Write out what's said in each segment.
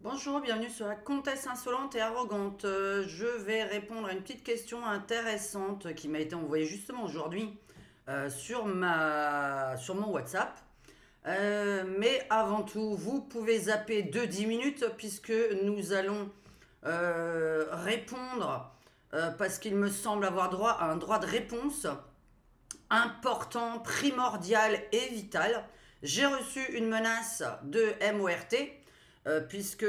Bonjour, bienvenue sur la Comtesse insolente et arrogante. Je vais répondre à une petite question intéressante qui m'a été envoyée justement aujourd'hui sur mon WhatsApp. Mais avant tout, vous pouvez zapper de 10 minutes puisque nous allons répondre parce qu'il me semble avoir droit à un droit de réponse important, primordial et vital. J'ai reçu une menace de MORT. Puisque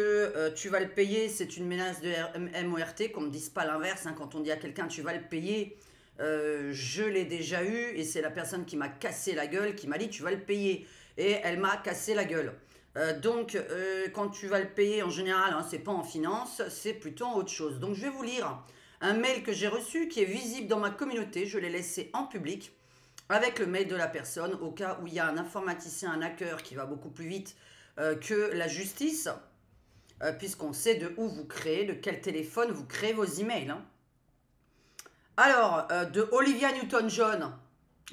tu vas le payer, c'est une menace de MORT, qu'on ne dise pas l'inverse, hein, quand on dit à quelqu'un tu vas le payer, je l'ai déjà eu, et c'est la personne qui m'a cassé la gueule, qui m'a dit tu vas le payer, et elle m'a cassé la gueule. Quand tu vas le payer en général, hein, c'est pas en finance, c'est plutôt en autre chose. Donc je vais vous lire un mail que j'ai reçu, qui est visible dans ma communauté, je l'ai laissé en public, avec le mail de la personne, au cas où il y a un informaticien, un hacker qui va beaucoup plus vite que la justice, puisqu'on sait de où vous créez, de quel téléphone vous créez vos emails. Hein. Alors, de Olivia Newton-John,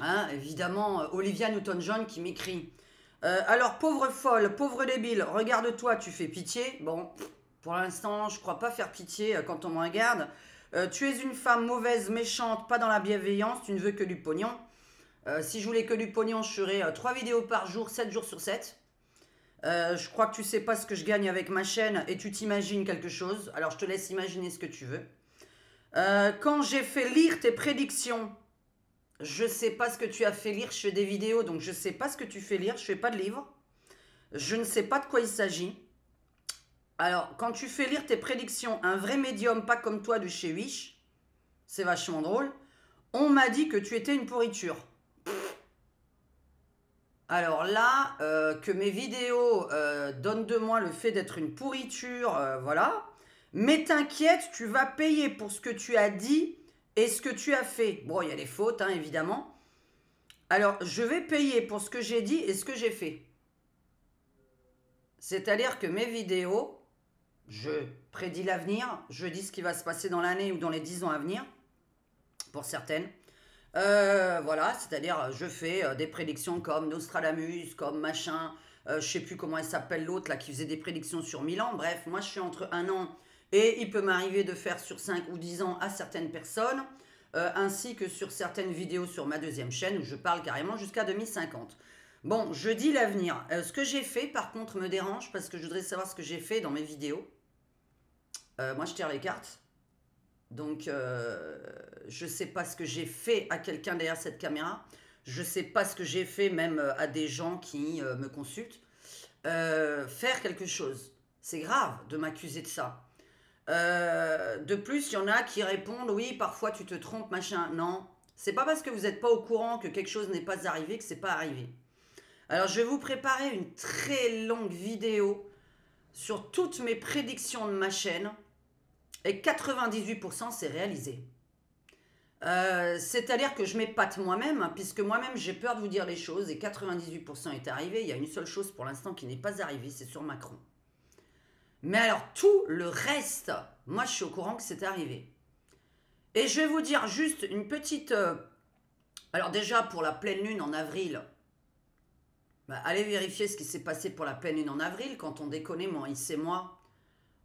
hein, évidemment, Olivia Newton-John qui m'écrit alors, pauvre folle, pauvre débile, regarde-toi, tu fais pitié. Bon, pour l'instant, je crois pas faire pitié quand on me regarde. Tu es une femme mauvaise, méchante, pas dans la bienveillance, tu ne veux que du pognon. Si je voulais que du pognon, je ferais 3 vidéos par jour, 7 jours sur 7. Je crois que tu sais pas ce que je gagne avec ma chaîne et tu t'imagines quelque chose. Alors je te laisse imaginer ce que tu veux. Quand j'ai fait lire tes prédictions, je sais pas ce que tu as fait lire. Je fais des vidéos, donc je sais pas ce que tu fais lire. Je fais pas de livre. Je ne sais pas de quoi il s'agit. Alors, quand tu fais lire tes prédictions, un vrai médium, pas comme toi de chez Wish, c'est vachement drôle. On m'a dit que tu étais une pourriture. Alors là, que mes vidéos donnent de moi le fait d'être une pourriture, voilà. Mais t'inquiète, tu vas payer pour ce que tu as dit et ce que tu as fait. Bon, il y a des fautes, hein, évidemment. Alors, je vais payer pour ce que j'ai dit et ce que j'ai fait. C'est-à-dire que mes vidéos, je prédis l'avenir, je dis ce qui va se passer dans l'année ou dans les 10 ans à venir, pour certaines. Voilà, c'est-à-dire je fais des prédictions comme Nostradamus, comme machin, je sais plus comment elle s'appelle l'autre là qui faisait des prédictions sur 1000 ans. Bref, moi je suis entre 1 an et il peut m'arriver de faire sur 5 ou 10 ans à certaines personnes, ainsi que sur certaines vidéos sur ma deuxième chaîne où je parle carrément jusqu'à 2050. Bon, je dis l'avenir. Ce que j'ai fait par contre me dérange parce que je voudrais savoir ce que j'ai fait dans mes vidéos. Moi je tire les cartes. Donc, je ne sais pas ce que j'ai fait à quelqu'un derrière cette caméra. Je ne sais pas ce que j'ai fait même à des gens qui me consultent. Faire quelque chose. C'est grave de m'accuser de ça. De plus, il y en a qui répondent, oui, parfois tu te trompes, machin. Non, c'est pas parce que vous n'êtes pas au courant que quelque chose n'est pas arrivé que c'est pas arrivé. Alors, je vais vous préparer une très longue vidéo sur toutes mes prédictions de ma chaîne. Et 98% c'est réalisé. C'est-à-dire que je m'épate moi-même, hein, puisque moi-même j'ai peur de vous dire les choses, et 98% est arrivé. Il y a une seule chose pour l'instant qui n'est pas arrivée, c'est sur Macron. Mais alors tout le reste, moi je suis au courant que c'est arrivé. Et je vais vous dire juste une petite... alors déjà pour la pleine lune en avril, bah, allez vérifier ce qui s'est passé pour la pleine lune en avril, quand on déconnait Maurice et moi,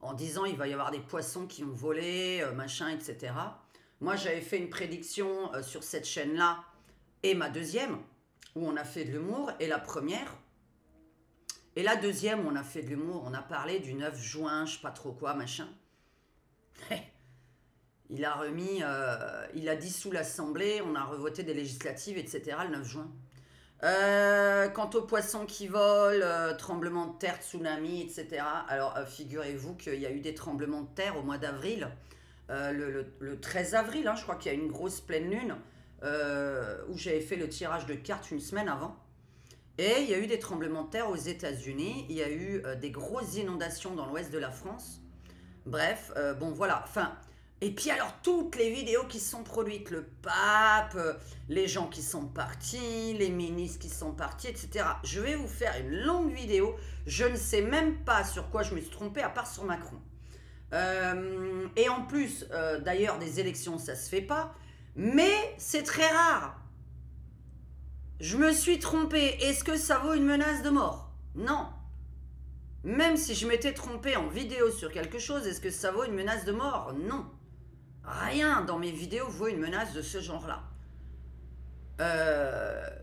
en disant il va y avoir des poissons qui vont voler, machin, etc. Moi, j'avais fait une prédiction sur cette chaîne-là, et ma deuxième, où on a fait de l'humour, et la première. Et la deuxième, où on a fait de l'humour, on a parlé du 9 juin, je sais pas trop quoi, machin. Il a remis, il a dissous l'Assemblée, on a revoté des législatives, etc. le 9 juin. Quant aux poissons qui volent, tremblements de terre, tsunami, etc. Alors, figurez-vous qu'il y a eu des tremblements de terre au mois d'avril, le 13 avril, hein, je crois qu'il y a eu une grosse pleine lune, où j'avais fait le tirage de cartes une semaine avant. Et il y a eu des tremblements de terre aux États-Unis, il y a eu des grosses inondations dans l'ouest de la France. Bref, bon voilà, enfin... Et puis alors, toutes les vidéos qui sont produites, le pape, les gens qui sont partis, les ministres qui sont partis, etc. Je vais vous faire une longue vidéo. Je ne sais même pas sur quoi je me suis trompée, à part sur Macron. Et en plus, d'ailleurs, des élections, ça ne se fait pas. Mais c'est très rare. Je me suis trompée. Est-ce que ça vaut une menace de mort? Non. Même si je m'étais trompé en vidéo sur quelque chose, est-ce que ça vaut une menace de mort? Non. Rien dans mes vidéos vaut une menace de ce genre-là.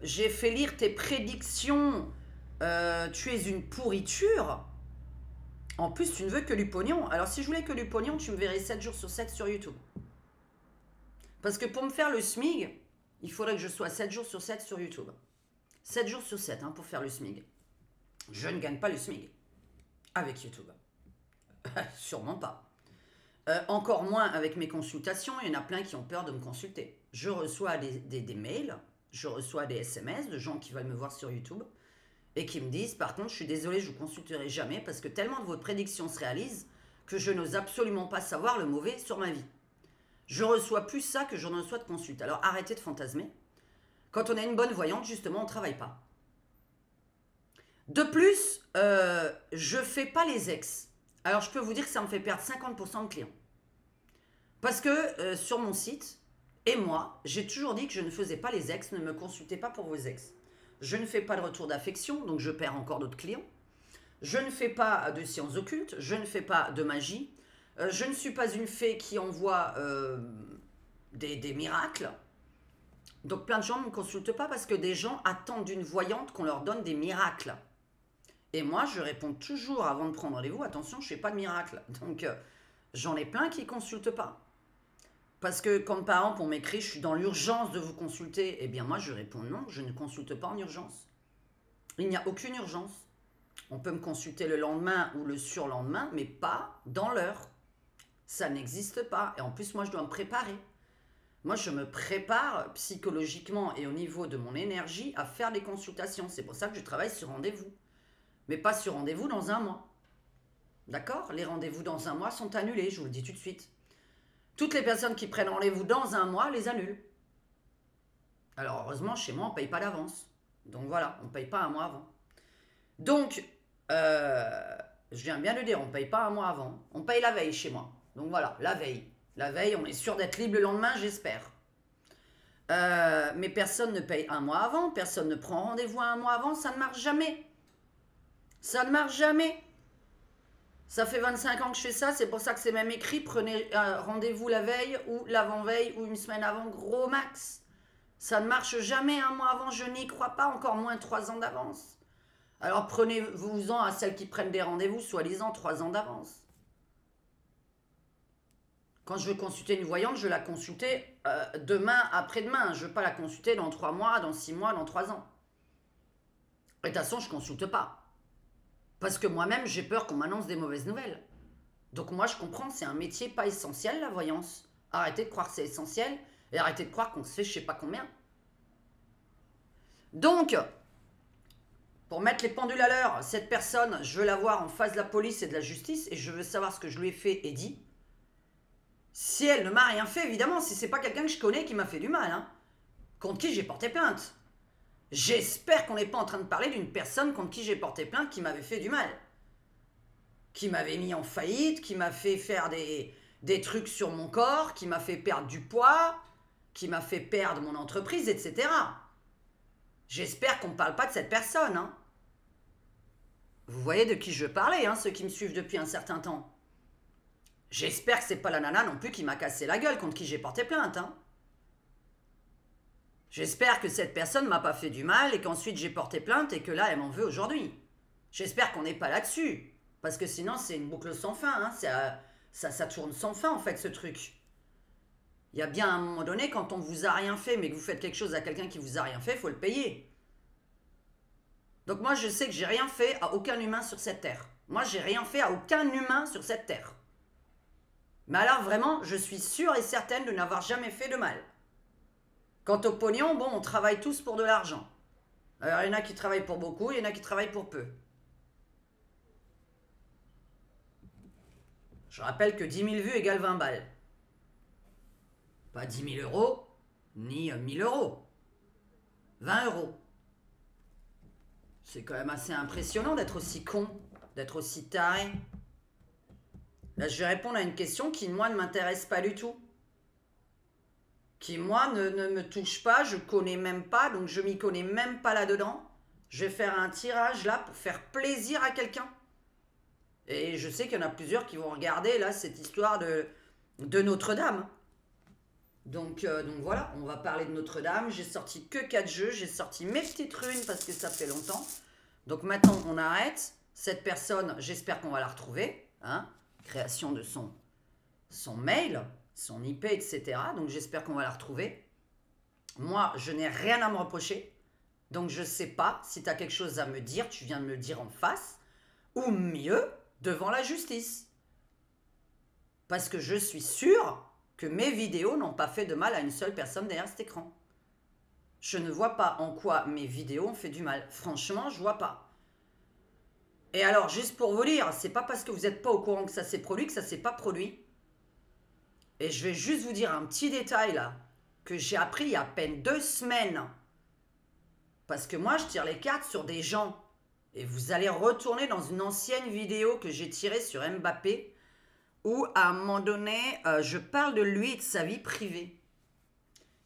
J'ai fait lire tes prédictions. Tu es une pourriture. En plus, tu ne veux que du pognon. Alors, si je voulais que du pognon, tu me verrais 7 jours sur 7 sur YouTube. Parce que pour me faire le SMIG, il faudrait que je sois 7 jours sur 7 sur YouTube. 7 jours sur 7 hein, pour faire le SMIG. Je ne gagne pas le SMIG avec YouTube. Sûrement pas. Encore moins avec mes consultations. Il y en a plein qui ont peur de me consulter. Je reçois des mails, je reçois des SMS de gens qui veulent me voir sur YouTube et qui me disent, par contre, je suis désolé, je ne vous consulterai jamais parce que tellement de vos prédictions se réalisent que je n'ose absolument pas savoir le mauvais sur ma vie. Je reçois plus ça que je ne reçois de consultes. Alors arrêtez de fantasmer. Quand on a une bonne voyante, justement, on ne travaille pas. De plus, je ne fais pas les ex. Alors je peux vous dire que ça me fait perdre 50% de clients. Parce que sur mon site, et moi, j'ai toujours dit que je ne faisais pas les ex, ne me consultez pas pour vos ex. Je ne fais pas de retour d'affection, donc je perds encore d'autres clients. Je ne fais pas de sciences occultes, je ne fais pas de magie. Je ne suis pas une fée qui envoie des miracles. Donc plein de gens ne me consultent pas parce que des gens attendent d'une voyante qu'on leur donne des miracles. Et moi, je réponds toujours avant de prendre rendez-vous, attention, je ne fais pas de miracle. Donc j'en ai plein qui ne consultent pas. Parce que quand par exemple on m'écrit, je suis dans l'urgence de vous consulter, eh bien moi je réponds non, je ne consulte pas en urgence. Il n'y a aucune urgence. On peut me consulter le lendemain ou le surlendemain, mais pas dans l'heure. Ça n'existe pas. Et en plus, moi, je dois me préparer. Moi, je me prépare psychologiquement et au niveau de mon énergie à faire des consultations. C'est pour ça que je travaille sur rendez-vous. Mais pas sur rendez-vous dans un mois. D'accord? Les rendez-vous dans un mois sont annulés, je vous le dis tout de suite. Toutes les personnes qui prennent rendez-vous dans un mois les annulent. Alors, heureusement, chez moi, on ne paye pas d'avance. Donc voilà, on ne paye pas un mois avant. Donc, je viens bien de dire, on ne paye pas un mois avant. On paye la veille chez moi. Donc voilà, la veille. La veille, on est sûr d'être libre le lendemain, j'espère. Mais personne ne paye un mois avant, personne ne prend rendez-vous un mois avant, ça ne marche jamais. Ça ne marche jamais. Ça fait 25 ans que je fais ça, c'est pour ça que c'est même écrit, prenez rendez-vous la veille ou l'avant-veille ou une semaine avant, gros max. Ça ne marche jamais un mois avant, je n'y crois pas, encore moins 3 ans d'avance. Alors prenez-vous-en à celles qui prennent des rendez-vous, soi-disant 3 ans d'avance. Quand je veux consulter une voyante, je vais la consulter demain, après-demain. Je ne veux pas la consulter dans 3 mois, dans 6 mois, dans 3 ans. Et de toute façon, je ne consulte pas. Parce que moi-même, j'ai peur qu'on m'annonce des mauvaises nouvelles. Donc moi, je comprends, c'est un métier pas essentiel, la voyance. Arrêtez de croire que c'est essentiel et arrêtez de croire qu'on se fait je ne sais pas combien. Donc, pour mettre les pendules à l'heure, cette personne, je veux la voir en face de la police et de la justice et je veux savoir ce que je lui ai fait et dit. Si elle ne m'a rien fait, évidemment, si c'est pas quelqu'un que je connais qui m'a fait du mal, hein, contre qui j'ai porté plainte. J'espère qu'on n'est pas en train de parler d'une personne contre qui j'ai porté plainte qui m'avait fait du mal. Qui m'avait mis en faillite, qui m'a fait faire des trucs sur mon corps, qui m'a fait perdre du poids, qui m'a fait perdre mon entreprise, etc. J'espère qu'on ne parle pas de cette personne. Hein. Vous voyez de qui je parlais, hein, ceux qui me suivent depuis un certain temps. J'espère que c'est pas la nana non plus qui m'a cassé la gueule contre qui j'ai porté plainte. Hein. J'espère que cette personne ne m'a pas fait du mal et qu'ensuite j'ai porté plainte et que là elle m'en veut aujourd'hui. J'espère qu'on n'est pas là-dessus. Parce que sinon c'est une boucle sans fin. Hein. Ça tourne sans fin en fait ce truc. Il y a bien un moment donné quand on vous a rien fait mais que vous faites quelque chose à quelqu'un qui vous a rien fait, il faut le payer. Donc moi je sais que j'ai rien fait à aucun humain sur cette terre. Moi j'ai rien fait à aucun humain sur cette terre. Mais alors vraiment, je suis sûre et certaine de n'avoir jamais fait de mal. Quant au pognon, bon, on travaille tous pour de l'argent. Alors il y en a qui travaillent pour beaucoup, il y en a qui travaillent pour peu. Je rappelle que 10 000 vues égale 20 balles. Pas 10 000 euros, ni 1000 euros. 20 euros. C'est quand même assez impressionnant d'être aussi con, d'être aussi taré. Là, je vais répondre à une question qui, moi, ne m'intéresse pas du tout. Qui, moi, ne me touche pas, je connais même pas, donc je m'y connais même pas là-dedans. Je vais faire un tirage, là, pour faire plaisir à quelqu'un. Et je sais qu'il y en a plusieurs qui vont regarder là cette histoire de Notre-Dame. Donc voilà, on va parler de Notre-Dame. J'ai sorti que 4 jeux, j'ai sorti mes petites runes parce que ça fait longtemps. Donc maintenant on arrête. Cette personne, j'espère qu'on va la retrouver. Hein, création de son mail, son IP, etc. Donc j'espère qu'on va la retrouver. Moi, je n'ai rien à me reprocher. Donc je ne sais pas si tu as quelque chose à me dire, tu viens de me le dire en face. Ou mieux, devant la justice. Parce que je suis sûre que mes vidéos n'ont pas fait de mal à une seule personne derrière cet écran. Je ne vois pas en quoi mes vidéos ont fait du mal. Franchement, je vois pas. Et alors, juste pour vous dire, c'est pas parce que vous n'êtes pas au courant que ça s'est produit que ça s'est pas produit. Et je vais juste vous dire un petit détail là, que j'ai appris il y a à peine 2 semaines. Parce que moi, je tire les cartes sur des gens. Et vous allez retourner dans une ancienne vidéo que j'ai tirée sur Mbappé, où à un moment donné, je parle de lui et de sa vie privée.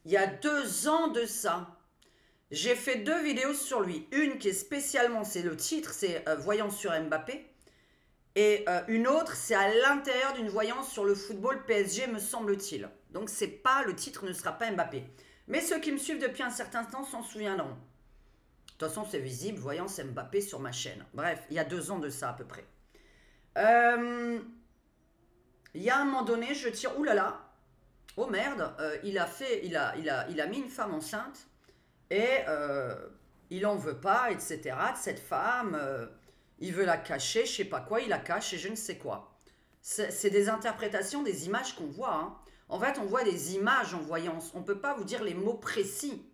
Il y a 2 ans de ça, j'ai fait 2 vidéos sur lui. Une qui est spécialement, c'est le titre, c'est Voyance sur Mbappé. Et une autre, c'est à l'intérieur d'une voyance sur le football PSG, me semble-t-il. Donc c'est pas, le titre ne sera pas Mbappé. Mais ceux qui me suivent depuis un certain temps s'en souviendront. De toute façon, c'est visible, Voyance Mbappé sur ma chaîne. Bref, il y a 2 ans de ça à peu près. Il y a un moment donné, je tire, oulala, oh merde, il a mis une femme enceinte et il en veut pas, etc. de cette femme, il veut la cacher, je sais pas quoi, il la cache et je ne sais quoi. C'est des interprétations des images qu'on voit. Hein. En fait, on voit des images en voyance, on peut pas vous dire les mots précis.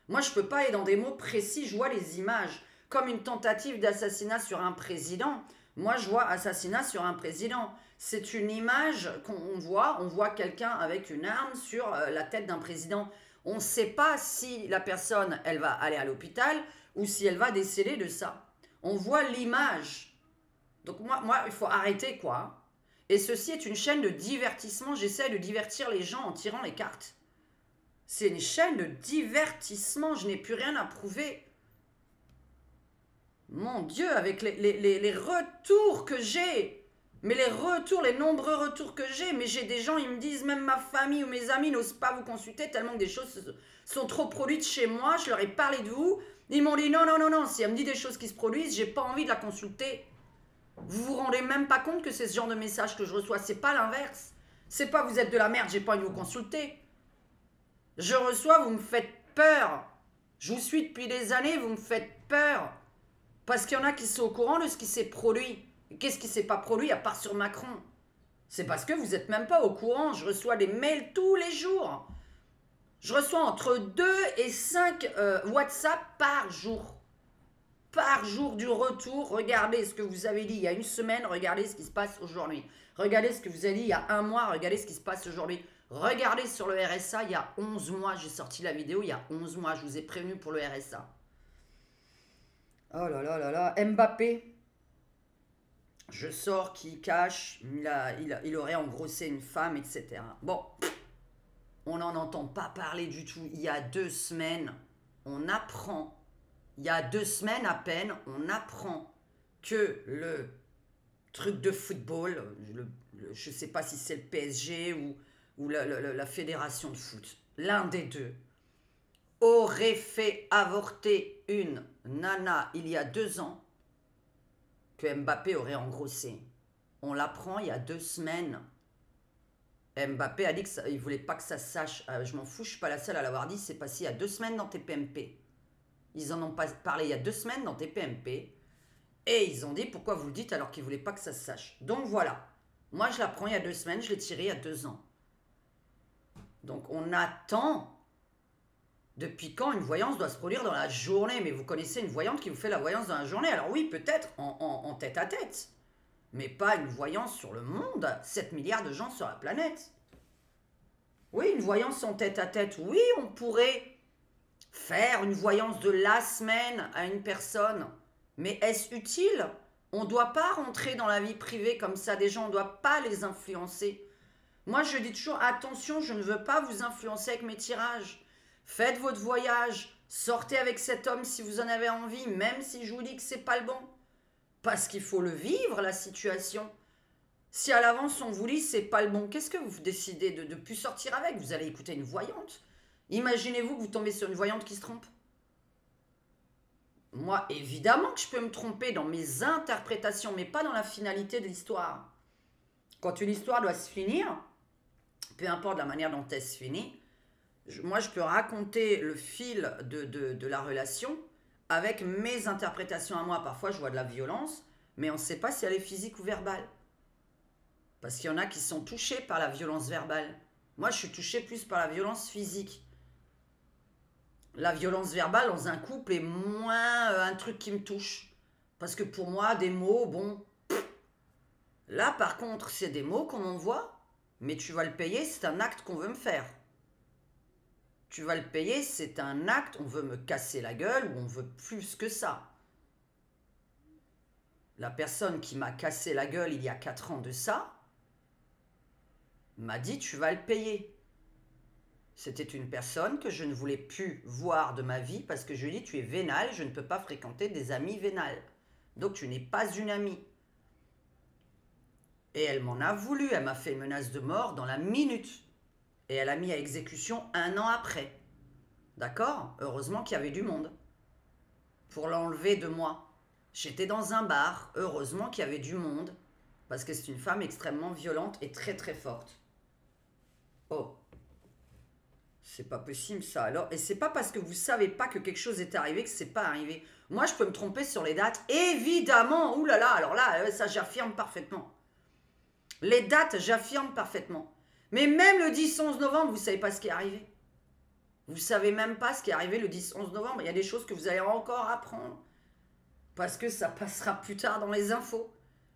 Moi, je peux pas aller dans des mots précis, je vois les images. Comme une tentative d'assassinat sur un président, moi je vois assassinat sur un président. C'est une image qu'on voit, on voit quelqu'un avec une arme sur la tête d'un président. On ne sait pas si la personne, elle va aller à l'hôpital ou si elle va décéder de ça. On voit l'image. Donc moi, il faut arrêter quoi. Et ceci est une chaîne de divertissement. J'essaie de divertir les gens en tirant les cartes. C'est une chaîne de divertissement. Je n'ai plus rien à prouver. Mon Dieu, avec les retours que j'ai. Mais les retours, les nombreux retours que j'ai, mais j'ai des gens, ils me disent, même ma famille ou mes amis n'osent pas vous consulter tellement que des choses sont trop produites chez moi. Je leur ai parlé de vous. Ils m'ont dit non, non, non, non, si elle me dit des choses qui se produisent, j'ai pas envie de la consulter. Vous vous rendez même pas compte que c'est ce genre de message que je reçois. C'est pas l'inverse. C'est pas vous êtes de la merde, j'ai pas envie de vous consulter. Je reçois, vous me faites peur. Je vous suis depuis des années, vous me faites peur. Parce qu'il y en a qui sont au courant de ce qui s'est produit. Qu'est-ce qui ne s'est pas produit à part sur Macron? C'est parce que vous n'êtes même pas au courant. Je reçois des mails tous les jours. Je reçois entre 2 et 5 WhatsApp par jour. Par jour du retour. Regardez ce que vous avez dit il y a une semaine. Regardez ce qui se passe aujourd'hui. Regardez ce que vous avez dit il y a un mois. Regardez ce qui se passe aujourd'hui. Regardez sur le RSA. Il y a 11 mois. J'ai sorti la vidéo il y a 11 mois. Je vous ai prévenu pour le RSA. Oh là là là là. Mbappé. Je sors qui cache, il aurait engrossé une femme, etc. Bon, on n'en entend pas parler du tout. Il y a 2 semaines, on apprend, il y a 2 semaines à peine, on apprend que le truc de football, je ne sais pas si c'est le PSG ou la fédération de foot, l'un des deux, aurait fait avorter une nana il y a 2 ans, que Mbappé aurait engrossé. On l'apprend il y a 2 semaines. Mbappé a dit qu'il ne voulait pas que ça se sache. Je m'en fous, je ne suis pas la seule à l'avoir dit. C'est passé il y a 2 semaines dans TPMP. Ils en ont pas parlé il y a 2 semaines dans TPMP. Et ils ont dit pourquoi vous le dites alors qu'ils ne voulaient pas que ça se sache. Donc voilà. Moi je l'apprends il y a 2 semaines, je l'ai tiré il y a 2 ans. Donc on attend. Depuis quand une voyance doit se produire dans la journée? Mais vous connaissez une voyante qui vous fait la voyance dans la journée? Alors oui, peut-être en tête à tête. Mais pas une voyance sur le monde. 7 milliards de gens sur la planète. Oui, une voyance en tête à tête. Oui, on pourrait faire une voyance de la semaine à une personne. Mais est-ce utile? On ne doit pas rentrer dans la vie privée comme ça des gens. On ne doit pas les influencer. Moi, je dis toujours, attention, je ne veux pas vous influencer avec mes tirages. Faites votre voyage, sortez avec cet homme si vous en avez envie, même si je vous dis que c'est pas le bon. Parce qu'il faut le vivre, la situation. Si à l'avance on vous dit c'est pas le bon, qu'est-ce que vous décidez de ne plus sortir avec? Vous allez écouter une voyante. Imaginez-vous que vous tombez sur une voyante qui se trompe. Moi, évidemment que je peux me tromper dans mes interprétations, mais pas dans la finalité de l'histoire. Quand une histoire doit se finir, peu importe la manière dont elle se finit, moi je peux raconter le fil de la relation avec mes interprétations à moi. Parfois je vois de la violence, mais on ne sait pas si elle est physique ou verbale. Parce qu'il y en a qui sont touchés par la violence verbale. Moi je suis touchée plus par la violence physique. La violence verbale dans un couple est moins un truc qui me touche. Parce que pour moi, des mots, bon... Là, par contre, c'est des mots qu'on m'envoie, mais tu vas le payer, c'est un acte qu'on veut me faire. Tu vas le payer, c'est un acte, on veut me casser la gueule ou on veut plus que ça. La personne qui m'a cassé la gueule il y a 4 ans de ça, m'a dit tu vas le payer. C'était une personne que je ne voulais plus voir de ma vie parce que je lui ai dit tu es vénale, je ne peux pas fréquenter des amis vénales. Donc tu n'es pas une amie. Et elle m'en a voulu, elle m'a fait une menace de mort dans la minute. Et elle a mis à exécution 1 an après. D'accord? Heureusement qu'il y avait du monde pour l'enlever de moi. J'étais dans un bar, heureusement qu'il y avait du monde parce que c'est une femme extrêmement violente et très très forte. Oh. C'est pas possible ça alors. Et c'est pas parce que vous savez pas que quelque chose est arrivé que c'est pas arrivé. Moi je peux me tromper sur les dates. Évidemment. Ouh là là. Alors là ça j'affirme parfaitement. Les dates j'affirme parfaitement. Mais même le 10-11 novembre vous savez pas ce qui est arrivé. Vous savez même pas ce qui est arrivé le 10-11 novembre. Il y a des choses que vous allez encore apprendre. Parce que ça passera plus tard dans les infos.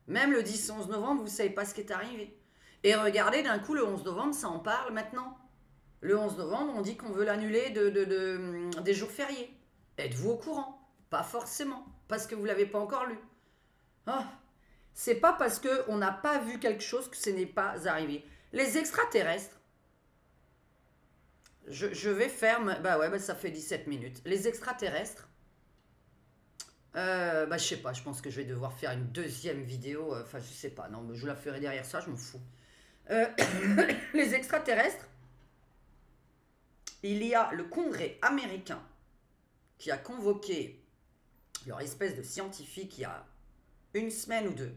Même le 10-11 novembre vous savez pas ce qui est arrivé. Et regardez d'un coup le 11 novembre ça en parle maintenant. Le 11 novembre, on dit qu'on veut l'annuler des jours fériés. Êtes-vous au courant? Pas forcément, parce que vous ne l'avez pas encore lu. Oh, c'est pas parce qu'on n'a pas vu quelque chose que ce n'est pas arrivé. Les extraterrestres, je vais faire... Bah ouais, ça fait 17 minutes. Les extraterrestres, je sais pas, je pense que je vais devoir faire une deuxième vidéo. Enfin, je sais pas, non, je la ferai derrière ça, je m'en fous. Les extraterrestres, il y a le Congrès américain qui a convoqué leur espèce de scientifique il y a 1 semaine ou 2.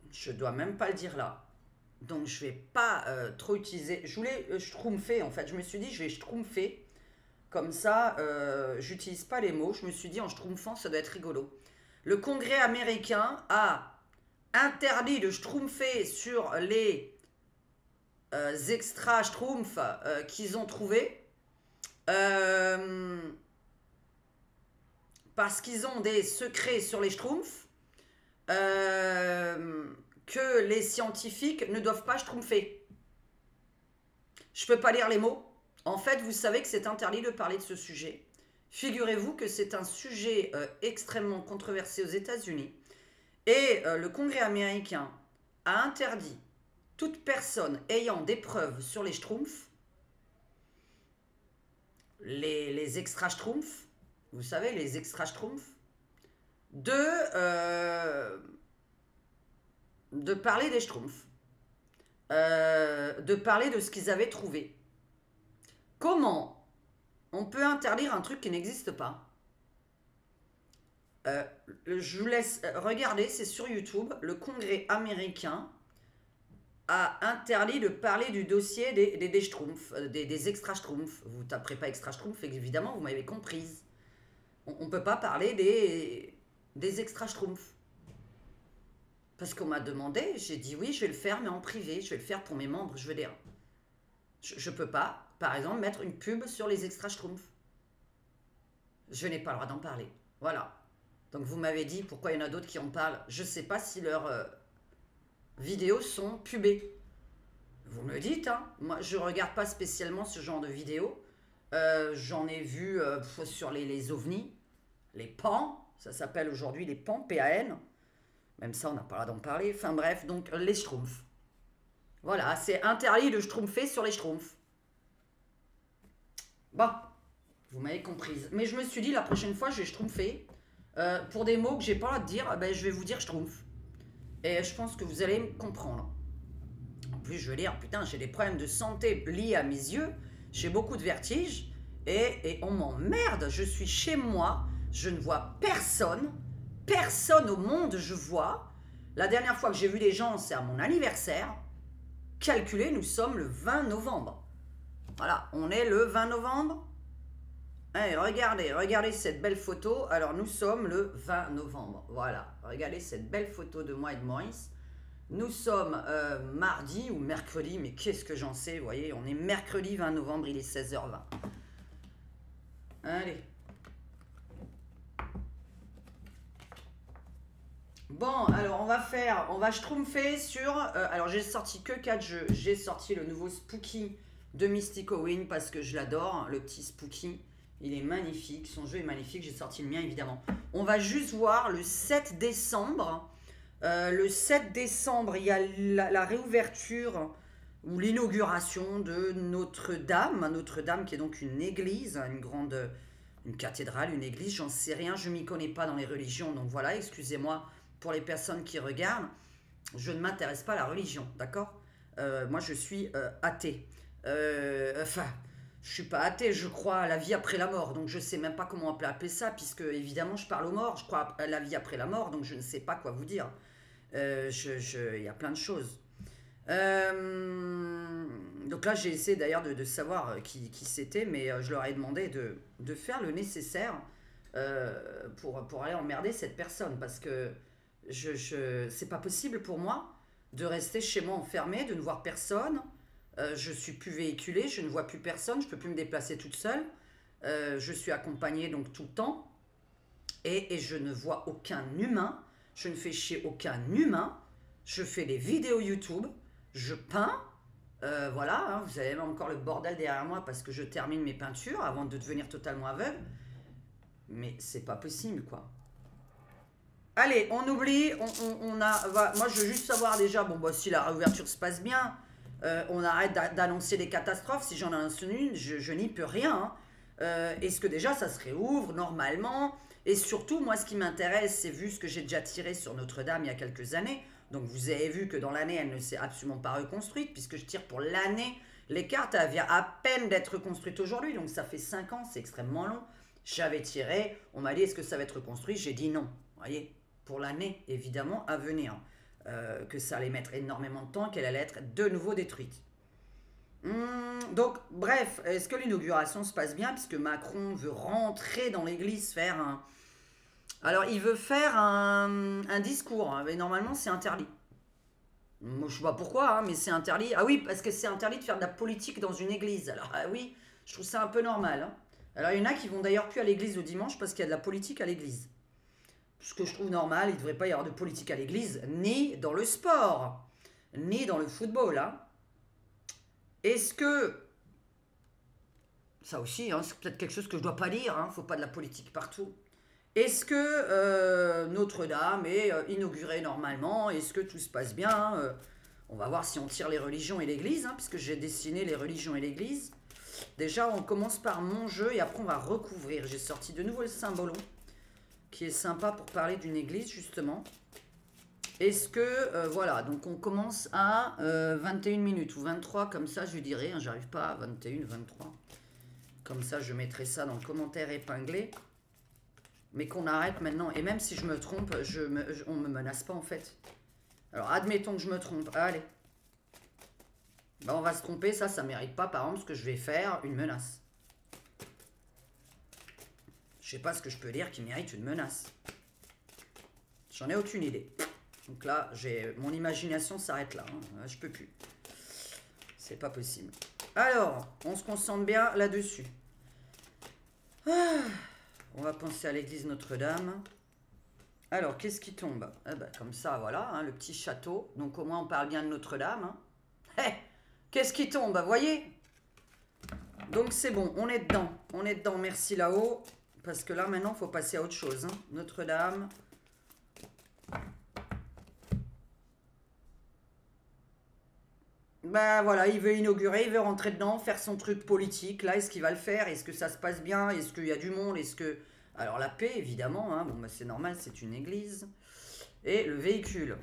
Je dois même pas le dire là. Donc je vais pas trop utiliser. Je voulais schtroumpfer en fait. Je me suis dit je vais schtroumpfer. Comme ça, j'utilise pas les mots. Je me suis dit en schtroumpfant ça doit être rigolo. Le Congrès américain a interdit de schtroumpfer sur les extra schtroumpfs qu'ils ont trouvés parce qu'ils ont des secrets sur les schtroumpfs que les scientifiques ne doivent pas schtroumpfer. Je peux pas lire les mots. En fait, vous savez que c'est interdit de parler de ce sujet. Figurez-vous que c'est un sujet extrêmement controversé aux États-Unis et le Congrès américain a interdit toute personne ayant des preuves sur les schtroumpfs, les extra schtroumpfs, vous savez, les extra schtroumpfs, de parler des schtroumpfs, de parler de ce qu'ils avaient trouvé. Comment on peut interdire un truc qui n'existe pas? Je vous laisse regarder, c'est sur YouTube, le Congrès américain a interdit de parler du dossier des schtroumpfs, des extra schtroumpfs. Vous ne taperez pas extra schtroumpfs, évidemment, vous m'avez comprise. On ne peut pas parler des extra schtroumpfs. Parce qu'on m'a demandé, j'ai dit oui, je vais le faire, mais en privé, je vais le faire pour mes membres, je veux dire. Je ne peux pas, par exemple, mettre une pub sur les extra schtroumpfs. Je n'ai pas le droit d'en parler. Voilà. Donc vous m'avez dit pourquoi il y en a d'autres qui en parlent. Je ne sais pas si leurs vidéos sont pubées. Vous me dites, hein. Moi je regarde pas spécialement ce genre de vidéos. J'en ai vu sur les ovnis, les PAN, ça s'appelle aujourd'hui les PAN, P-A-N. Même ça on n'a pas le droit d'en parler. Enfin bref, donc les schtroumpfs. Voilà, c'est interdit de schtroumpfer sur les schtroumpfs. Bon, vous m'avez comprise. Mais je me suis dit la prochaine fois je vais schtroumpfer Pour des mots que j'ai pas le droit de dire, ben, je vais vous dire Schtroumpf. Et je pense que vous allez me comprendre. En plus, je veux dire, putain, j'ai des problèmes de santé liés à mes yeux. J'ai beaucoup de vertiges. Et on m'emmerde. Je suis chez moi. Je ne vois personne. Personne au monde, je vois. La dernière fois que j'ai vu des gens, c'est à mon anniversaire. Calculez, nous sommes le 20 novembre. Voilà, on est le 20 novembre. Allez, regardez cette belle photo. Alors, nous sommes le 20 novembre. Voilà, regardez cette belle photo de moi et de Maurice. Nous sommes mardi ou mercredi, mais qu'est-ce que j'en sais, vous voyez, on est mercredi 20 novembre, il est 16h20. Allez. Bon, alors on va schtroumpfer sur... alors j'ai sorti que 4 jeux. J'ai sorti le nouveau Spooky de Mystic Owen parce que je l'adore, le petit Spooky. Il est magnifique, son jeu est magnifique, j'ai sorti le mien évidemment. On va juste voir le 7 décembre. Le 7 décembre, il y a la réouverture ou l'inauguration de Notre-Dame. Notre-Dame qui est donc une église, une cathédrale, une église, j'en sais rien, je m'y connais pas dans les religions. Donc voilà, excusez-moi pour les personnes qui regardent. Je ne m'intéresse pas à la religion, d'accord? Moi je suis athée. Enfin, je suis pas athée, je crois à la vie après la mort. Donc je sais même pas comment appeler ça, puisque évidemment je parle aux morts. Je crois à la vie après la mort, donc je ne sais pas quoi vous dire. Il y a plein de choses. Donc là, j'ai essayé d'ailleurs de savoir qui c'était, mais je leur ai demandé de faire le nécessaire pour aller emmerder cette personne, parce que c'est pas possible pour moi de rester chez moi enfermée, de ne voir personne. Je suis plus véhiculée, je ne vois plus personne, je peux plus me déplacer toute seule. Je suis accompagnée donc tout le temps et je ne vois aucun humain. Je ne fais chier aucun humain. Je fais des vidéos YouTube. Je peins. Voilà, hein, vous avez même encore le bordel derrière moi parce que je termine mes peintures avant de devenir totalement aveugle. Mais c'est pas possible, quoi. Allez, on oublie. Moi, je veux juste savoir déjà, bon, bah, si la réouverture se passe bien, on arrête d'annoncer des catastrophes. Si j'en annonce une, je n'y peux rien. Hein. Est-ce que déjà ça se réouvre normalement? Et surtout, moi, ce qui m'intéresse, c'est vu ce que j'ai déjà tiré sur Notre-Dame il y a quelques années. Donc, vous avez vu que dans l'année, elle ne s'est absolument pas reconstruite, puisque je tire pour l'année. Les cartes, elles viennent à peine d'être reconstruites aujourd'hui. Donc, ça fait 5 ans, c'est extrêmement long. J'avais tiré, on m'a dit, est-ce que ça va être reconstruit? J'ai dit non. Vous voyez, pour l'année, évidemment, à venir. Que ça allait mettre énormément de temps, qu'elle allait être de nouveau détruite. Donc, bref, est-ce que l'inauguration se passe bien, puisque Macron veut rentrer dans l'église faire un... Alors, il veut faire un discours, hein, mais normalement, c'est interdit. Moi, je sais pas pourquoi, hein, mais c'est interdit. Ah oui, parce que c'est interdit de faire de la politique dans une église. Alors, ah oui, je trouve ça un peu normal. Hein. Alors, il y en a qui vont d'ailleurs plus à l'église le dimanche parce qu'il y a de la politique à l'église. Ce que je trouve normal, il ne devrait pas y avoir de politique à l'église, ni dans le sport, ni dans le football. Hein. Est-ce que... Ça aussi, hein, c'est peut-être quelque chose que je ne dois pas dire, il ne faut pas de la politique partout. Est-ce que Notre-Dame est inaugurée normalement? Est-ce que tout se passe bien? On va voir si on tire les religions et l'église, hein, puisque j'ai dessiné les religions et l'église. Déjà, on commence par mon jeu et après on va recouvrir. J'ai sorti de nouveau le symbolon, qui est sympa pour parler d'une église, justement. Est-ce que, voilà, donc on commence à 21 minutes ou 23, comme ça je dirais, hein, j'arrive pas à 21, 23. Comme ça, je mettrai ça dans le commentaire épinglé. Mais qu'on arrête maintenant. Et même si je me trompe, on me menace pas en fait. Alors admettons que je me trompe. Allez. Ben, on va se tromper. Ça mérite pas par exemple ce que je vais faire, une menace. Je sais pas ce que je peux dire qui mérite une menace. J'en ai aucune idée. Donc là, mon imagination s'arrête là. Hein. Je peux plus. C'est pas possible. Alors, on se concentre bien là-dessus. On va penser à l'église Notre-Dame. Alors, qu'est-ce qui tombe? Comme ça, voilà, hein, le petit château. Donc, au moins, on parle bien de Notre-Dame. Hein. Hey, qu'est-ce qui tombe? Vous voyez? Donc, c'est bon, on est dedans. On est dedans, merci là-haut. Parce que là, maintenant, il faut passer à autre chose. Hein. Notre-Dame. Ben voilà, il veut inaugurer, il veut rentrer dedans, faire son truc politique. Là, est-ce qu'il va le faire? Est-ce que ça se passe bien? Est-ce qu'il y a du monde? Est-ce que... Alors la paix, évidemment, hein, bon, bah, c'est normal, c'est une église. Et le véhicule,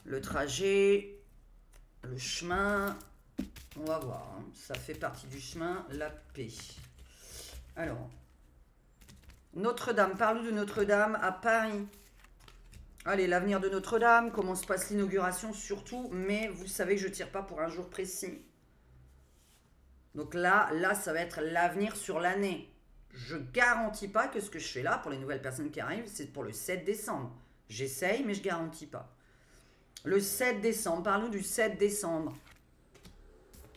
le trajet, le chemin, on va voir, hein, ça fait partie du chemin, la paix. Alors, Notre-Dame, parle-nous de Notre-Dame à Paris. Allez, l'avenir de Notre-Dame, comment se passe l'inauguration surtout, mais vous savez que je ne tire pas pour un jour précis. Donc là, ça va être l'avenir sur l'année. Je garantis pas que ce que je fais là, pour les nouvelles personnes qui arrivent, c'est pour le 7 décembre. J'essaye, mais je garantis pas. Le 7 décembre, parle-nous du 7 décembre.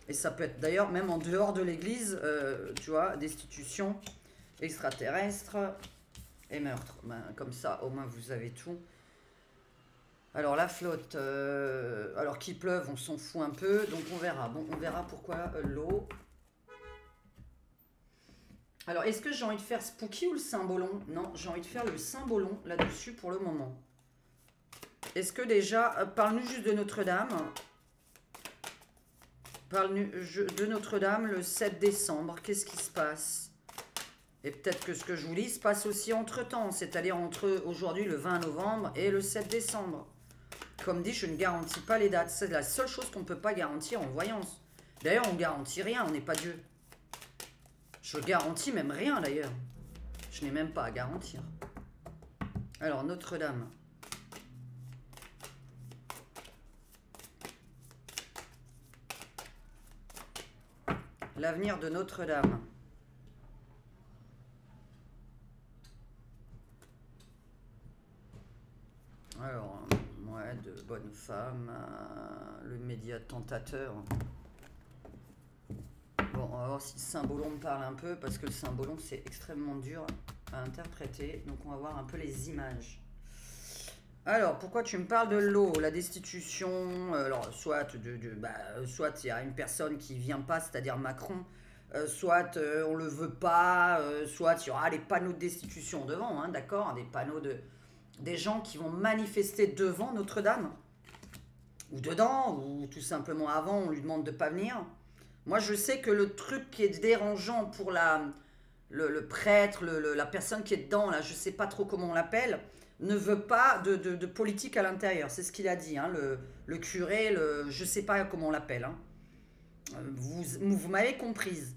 Et ça peut être d'ailleurs même en dehors de l'église, tu vois, destitution, extraterrestre et meurtre. Ben, comme ça, au moins, vous avez tout. Alors, la flotte, alors qu'il pleuve, on s'en fout un peu, donc on verra. Bon, on verra pourquoi l'eau. Alors, est-ce que j'ai envie de faire Spooky ou le Symbolon? Non, j'ai envie de faire le Symbolon là-dessus pour le moment. Est-ce que déjà, parle-nous juste de Notre-Dame. Parle-nous de Notre-Dame le 7 décembre. Qu'est-ce qui se passe? Et peut-être que ce que je vous lis se passe aussi entre-temps, c'est-à-dire entre aujourd'hui le 20 novembre et le 7 décembre. Comme dit, je ne garantis pas les dates. C'est la seule chose qu'on ne peut pas garantir en voyance. D'ailleurs, on ne garantit rien, on n'est pas Dieu. Je garantis même rien d'ailleurs. Je n'ai même pas à garantir. Alors, Notre-Dame. L'avenir de Notre-Dame. Alors, ouais, de bonnes femmes, le média tentateur. Bon, on va voir si le Symbolon me parle un peu, parce que le Symbolon, c'est extrêmement dur à interpréter. Donc, on va voir un peu les images. Alors, pourquoi tu me parles de l'eau? La destitution, alors, soit il y a une personne qui vient pas, c'est-à-dire Macron, soit on le veut pas, soit il y aura les panneaux de destitution devant, hein, d'accord? Des panneaux des gens qui vont manifester devant Notre-Dame, ou dedans, ou tout simplement avant, on lui demande de pas venir. Moi, je sais que le truc qui est dérangeant pour le prêtre, la personne qui est dedans, là, je sais pas trop comment on l'appelle, ne veut pas de politique à l'intérieur. C'est ce qu'il a dit, hein, le curé, je sais pas comment on l'appelle. Hein. Vous m'avez comprise.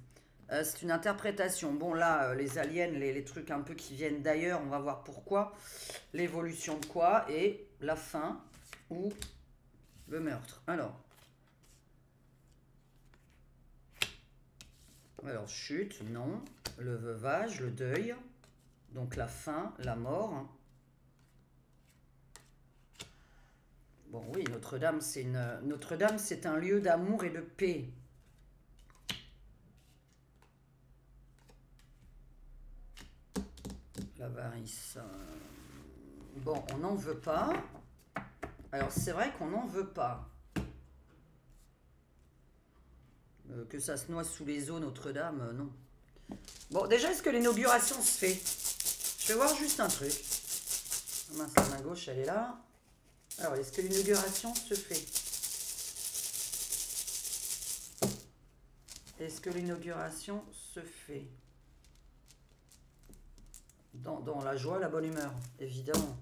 C'est une interprétation. Bon, là, les aliens, les trucs un peu qui viennent d'ailleurs, on va voir pourquoi. L'évolution de quoi et la fin ou le meurtre. Alors, chute, non. Le veuvage, le deuil. Donc, la fin, la mort. Bon, oui, Notre-Dame, c'est un lieu d'amour et de paix. L'avarice. Bon, on n'en veut pas. Alors, c'est vrai qu'on n'en veut pas. Que ça se noie sous les eaux, Notre-Dame, non. Bon, déjà, est-ce que l'inauguration se fait? Je vais voir juste un truc. Mince, la main gauche, elle est là. Alors, est-ce que l'inauguration se fait? Est-ce que l'inauguration se fait? Dans la joie, la bonne humeur, évidemment.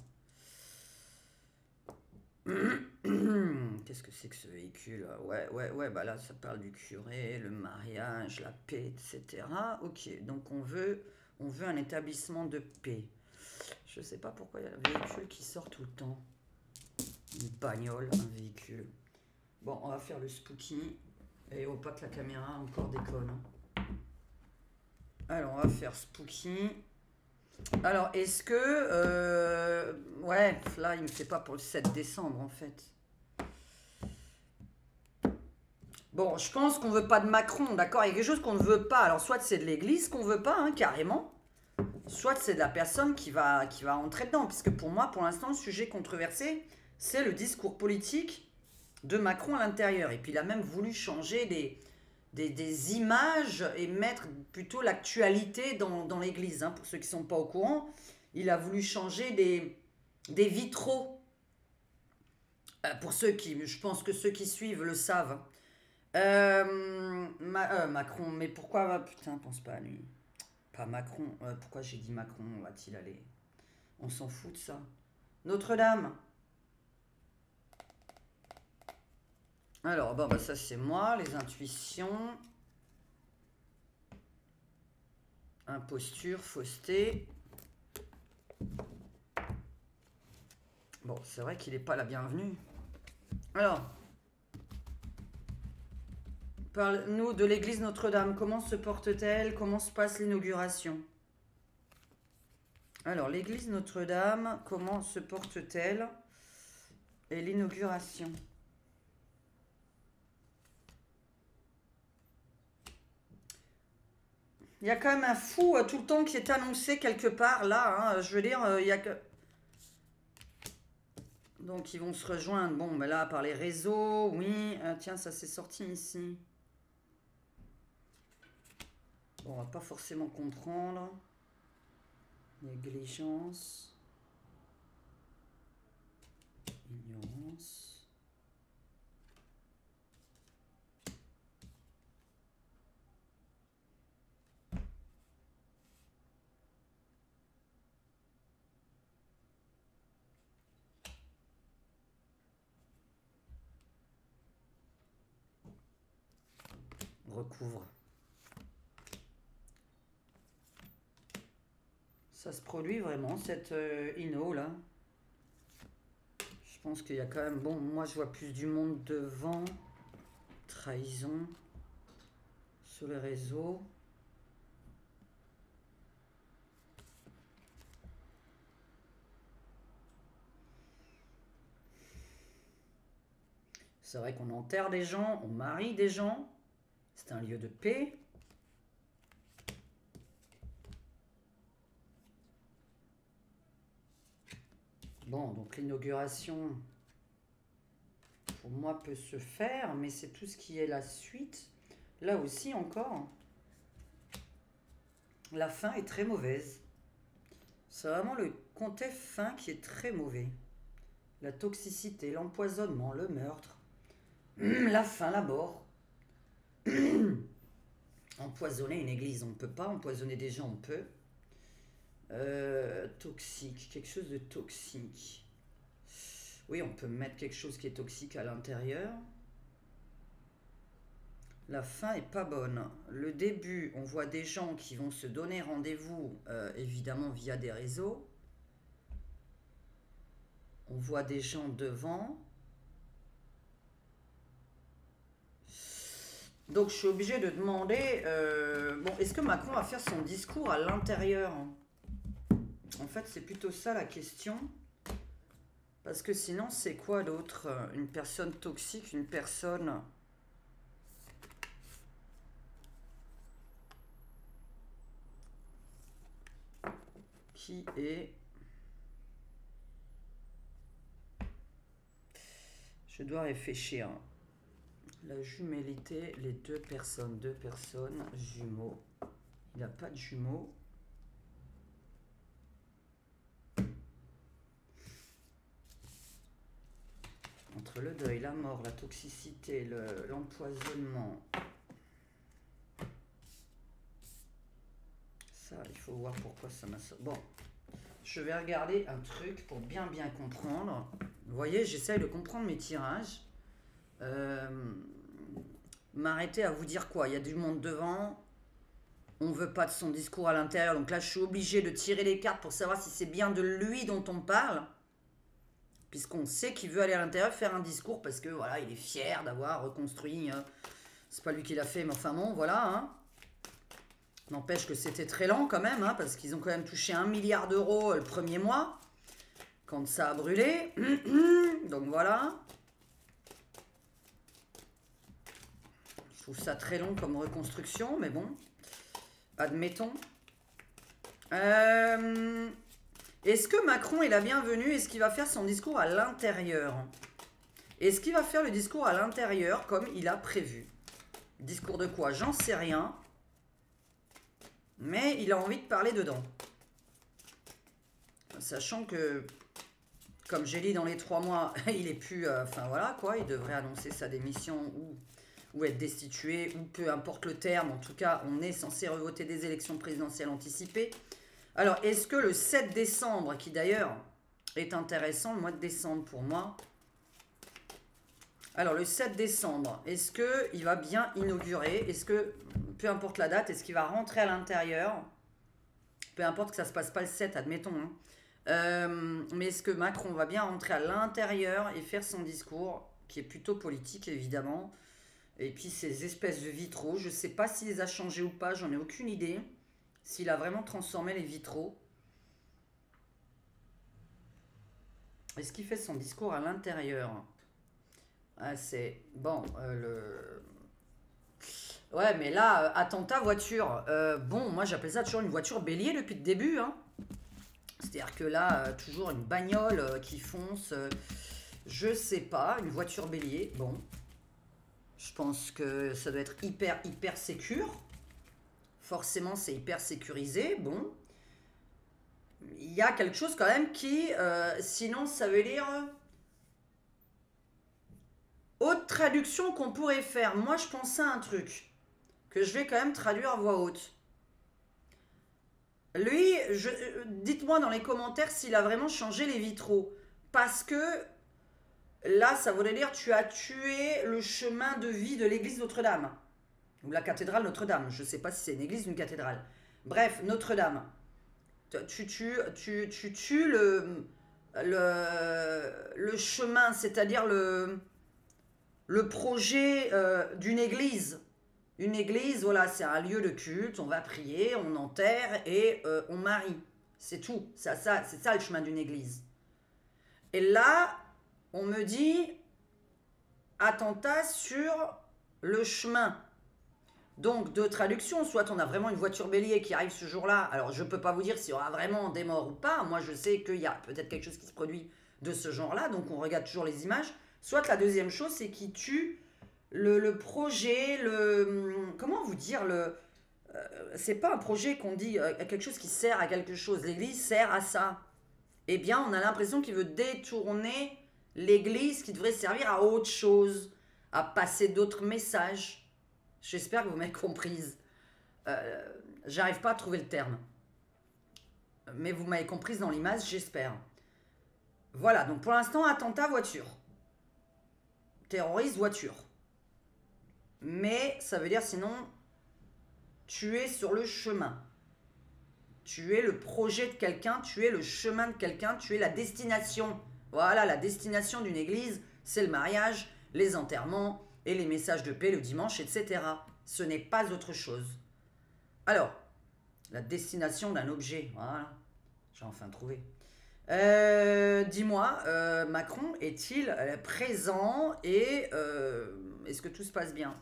Qu'est-ce que c'est que ce véhicule? Ouais, bah là, ça parle du curé, le mariage, la paix, etc. Ok, donc on veut un établissement de paix. Je sais pas pourquoi il y a un véhicule qui sort tout le temps. Une bagnole, un véhicule. Bon, on va faire le spooky. Et oh, pas que la caméra encore déconne. Hein. Alors, on va faire spooky. Alors, est-ce que... ouais, là, il me fait pas pour le 7 décembre, en fait. Bon, je pense qu'on veut pas de Macron, d'accord? Il y a quelque chose qu'on ne veut pas. Alors, soit c'est de l'église qu'on veut pas, hein, carrément. Soit c'est de la personne qui va entrer dedans. Puisque pour moi, pour l'instant, le sujet controversé, c'est le discours politique de Macron à l'intérieur. Et puis, il a même voulu changer des images et mettre plutôt l'actualité dans l'église. Hein, pour ceux qui ne sont pas au courant, il a voulu changer des vitraux. Pour ceux qui, je pense que ceux qui suivent le savent. Macron, mais pourquoi, putain, pense pas à lui. Pas Macron. Pourquoi j'ai dit Macron? Va-t-il aller? On s'en fout de ça. Notre-Dame. Alors, bon, bah, ça c'est moi, les intuitions. Imposture, fausseté. Bon, c'est vrai qu'il n'est pas la bienvenue. Alors, parle-nous de l'église Notre-Dame. Comment se porte-t-elle? Comment se passe l'inauguration? Alors, l'église Notre-Dame, comment se porte-t-elle? Et l'inauguration? Il y a quand même un fou tout le temps qui est annoncé quelque part là. Hein, je veux dire, il y a que... Donc, ils vont se rejoindre. Bon, ben là, par les réseaux, oui. Tiens, ça s'est sorti ici. Bon, on va pas forcément comprendre. Négligence. Ignorance. Recouvre. Ça se produit vraiment, cette inno là. Je pense qu'il y a quand même... Bon, moi je vois plus du monde devant. Trahison. Sur les réseaux. C'est vrai qu'on enterre des gens, on marie des gens. C'est un lieu de paix. Bon, donc l'inauguration, pour moi, peut se faire, mais c'est tout ce qui est la suite. Là aussi, encore, la fin est très mauvaise. C'est vraiment le comté fin qui est très mauvais. La toxicité, l'empoisonnement, le meurtre, la faim, la mort. Empoisonner une église, on ne peut pas. Empoisonner des gens, on peut. Toxique, quelque chose de toxique. Oui, on peut mettre quelque chose qui est toxique à l'intérieur. La fin est pas bonne. Le début, on voit des gens qui vont se donner rendez-vous, évidemment via des réseaux. On voit des gens devant. Donc je suis obligée de demander, bon, est-ce que Macron va faire son discours à l'intérieur? En fait, c'est plutôt ça la question. Parce que sinon, c'est quoi l'autre? Une personne toxique, une personne... qui est... Je dois réfléchir. La jumélité, les deux personnes, jumeaux. Il n'a pas de jumeaux. Entre le deuil, la mort, la toxicité, l'empoisonnement. Ça, il faut voir pourquoi ça m'a... Bon, je vais regarder un truc pour bien comprendre. Vous voyez, j'essaye de comprendre mes tirages. M'arrêter à vous dire quoi? Il y a du monde devant. On veut pas de son discours à l'intérieur. Donc là, je suis obligée de tirer les cartes pour savoir si c'est bien de lui dont on parle. Puisqu'on sait qu'il veut aller à l'intérieur faire un discours parce que voilà, il est fier d'avoir reconstruit. C'est pas lui qui l'a fait, mais enfin bon, voilà. Hein. N'empêche que c'était très lent quand même, hein, parce qu'ils ont quand même touché 1 milliard d'euros le premier mois, quand ça a brûlé. Donc voilà. Je trouve ça très long comme reconstruction, mais bon, admettons. Est-ce que Macron est la bienvenue? Est-ce qu'il va faire son discours à l'intérieur? Est-ce qu'il va faire le discours à l'intérieur comme il a prévu? Discours de quoi? J'en sais rien. Mais il a envie de parler dedans. Sachant que, comme j'ai dit dans les 3 mois, il est plus... Enfin voilà quoi, il devrait annoncer sa démission ou être destitué, ou peu importe le terme, en tout cas, on est censé revoter des élections présidentielles anticipées. Alors, est-ce que le 7 décembre, qui d'ailleurs est intéressant, le mois de décembre pour moi. Alors, le 7 décembre, est-ce qu'il va bien inaugurer? Est-ce que, peu importe la date, est-ce qu'il va rentrer à l'intérieur? Peu importe que ça se passe pas le 7, admettons. Mais est-ce que Macron va bien rentrer à l'intérieur et faire son discours, qui est plutôt politique, évidemment? Et puis, ces espèces de vitraux, je ne sais pas s'il les a changés ou pas, j'en ai aucune idée. S'il a vraiment transformé les vitraux. Est-ce qu'il fait son discours à l'intérieur? Ah, c'est... Bon, Ouais, mais là, attentat voiture. Bon, moi j'appelle ça toujours une voiture bélier depuis le début. Hein. C'est-à-dire que là, toujours une bagnole qui fonce. Je sais pas, une voiture bélier. Bon. Je pense que ça doit être hyper sécure. Forcément, c'est hyper sécurisé. Bon. Il y a quelque chose quand même qui... sinon, ça veut dire... Autre traduction qu'on pourrait faire. Moi, je pensais à un truc que je vais quand même traduire à voix haute. Lui, dites-moi dans les commentaires s'il a vraiment changé les vitraux. Parce que là, ça voudrait dire tu as tué le chemin de vie de l'église Notre-Dame. Ou la cathédrale Notre-Dame. Je ne sais pas si c'est une église ou une cathédrale. Bref, Notre-Dame. Tu tues le chemin, c'est-à-dire le projet d'une église. Une église, voilà, c'est un lieu de culte, on va prier, on enterre et on marie. C'est tout. C'est ça le chemin d'une église. Et là, on me dit attentat sur le chemin. Donc, deux traductions. Soit on a vraiment une voiture bélier qui arrive ce jour-là. Alors, je ne peux pas vous dire s'il y aura vraiment des morts ou pas. Moi, je sais qu'il y a peut-être quelque chose qui se produit de ce genre-là. Donc, on regarde toujours les images. Soit la deuxième chose, c'est qu'il tue le projet, comment vous dire, c'est pas un projet qu'on dit, quelque chose qui sert à quelque chose. L'église sert à ça. Eh bien, on a l'impression qu'il veut détourner l'église qui devrait servir à autre chose, à passer d'autres messages. J'espère que vous m'avez comprise. J'arrive pas à trouver le terme. Mais vous m'avez comprise dans l'image, j'espère. Voilà, donc pour l'instant, attentat voiture. Terroriste voiture. Mais ça veut dire sinon tuer sur le chemin. Tuer le projet de quelqu'un, tuer le chemin de quelqu'un, tuer la destination. Voilà, la destination d'une église, c'est le mariage, les enterrements et les messages de paix le dimanche, etc. Ce n'est pas autre chose. Alors, la destination d'un objet, voilà, j'ai enfin trouvé. Dis-moi, Macron est-il présent et est-ce que tout se passe bien?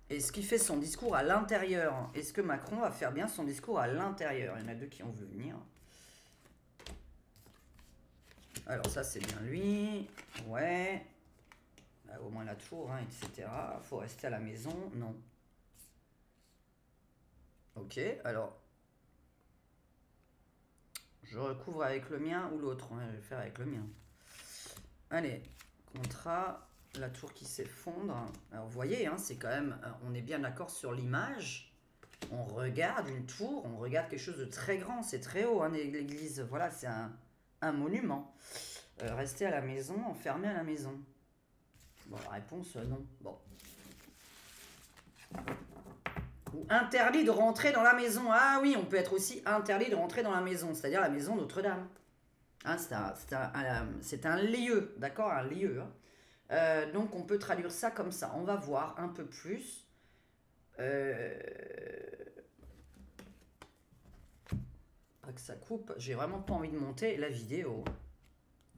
Est-ce qu'il fait son discours à l'intérieur? Est-ce que Macron va faire bien son discours à l'intérieur? Il y en a deux qui ont voulu venir. Alors ça c'est bien lui. Ouais. Au moins la tour, hein, etc. Faut rester à la maison. Non. Ok, alors... Je recouvre avec le mien ou l'autre. Ouais, je vais faire avec le mien. Allez, contrat... La tour qui s'effondre. Alors vous voyez, hein, c'est quand même... On est bien d'accord sur l'image. On regarde une tour, on regarde quelque chose de très grand. C'est très haut, hein, l'église. Voilà, c'est un monument. Rester à la maison, enfermé à la maison. Bon, la réponse, non. Bon. Ou interdit de rentrer dans la maison. Ah oui, on peut être aussi interdit de rentrer dans la maison. C'est-à-dire la maison Notre-Dame. Hein, c'est un lieu, d'accord? Un lieu, hein. Donc on peut traduire ça comme ça. On va voir un peu plus. Pas que ça coupe. J'ai vraiment pas envie de monter la vidéo.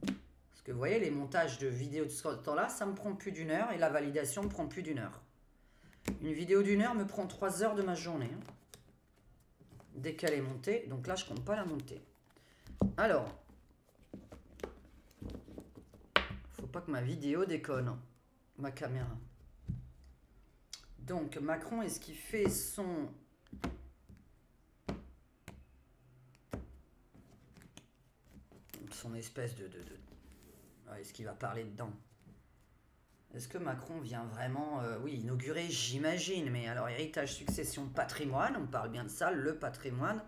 Parce que vous voyez, les montages de vidéos de ce temps-là, ça me prend plus d'1 heure et la validation me prend plus d'1 heure. Une vidéo d'1 heure me prend 3 heures de ma journée. Hein. Dès qu'elle est montée. Donc là, je compte pas la monter. Alors... Pas que ma vidéo déconne, ma caméra. Donc Macron, est-ce qu'il fait son espèce de... Est-ce qu'il va parler dedans? Est-ce que Macron vient vraiment, oui, inaugurer, j'imagine, mais alors héritage, succession, patrimoine, on parle bien de ça, le patrimoine.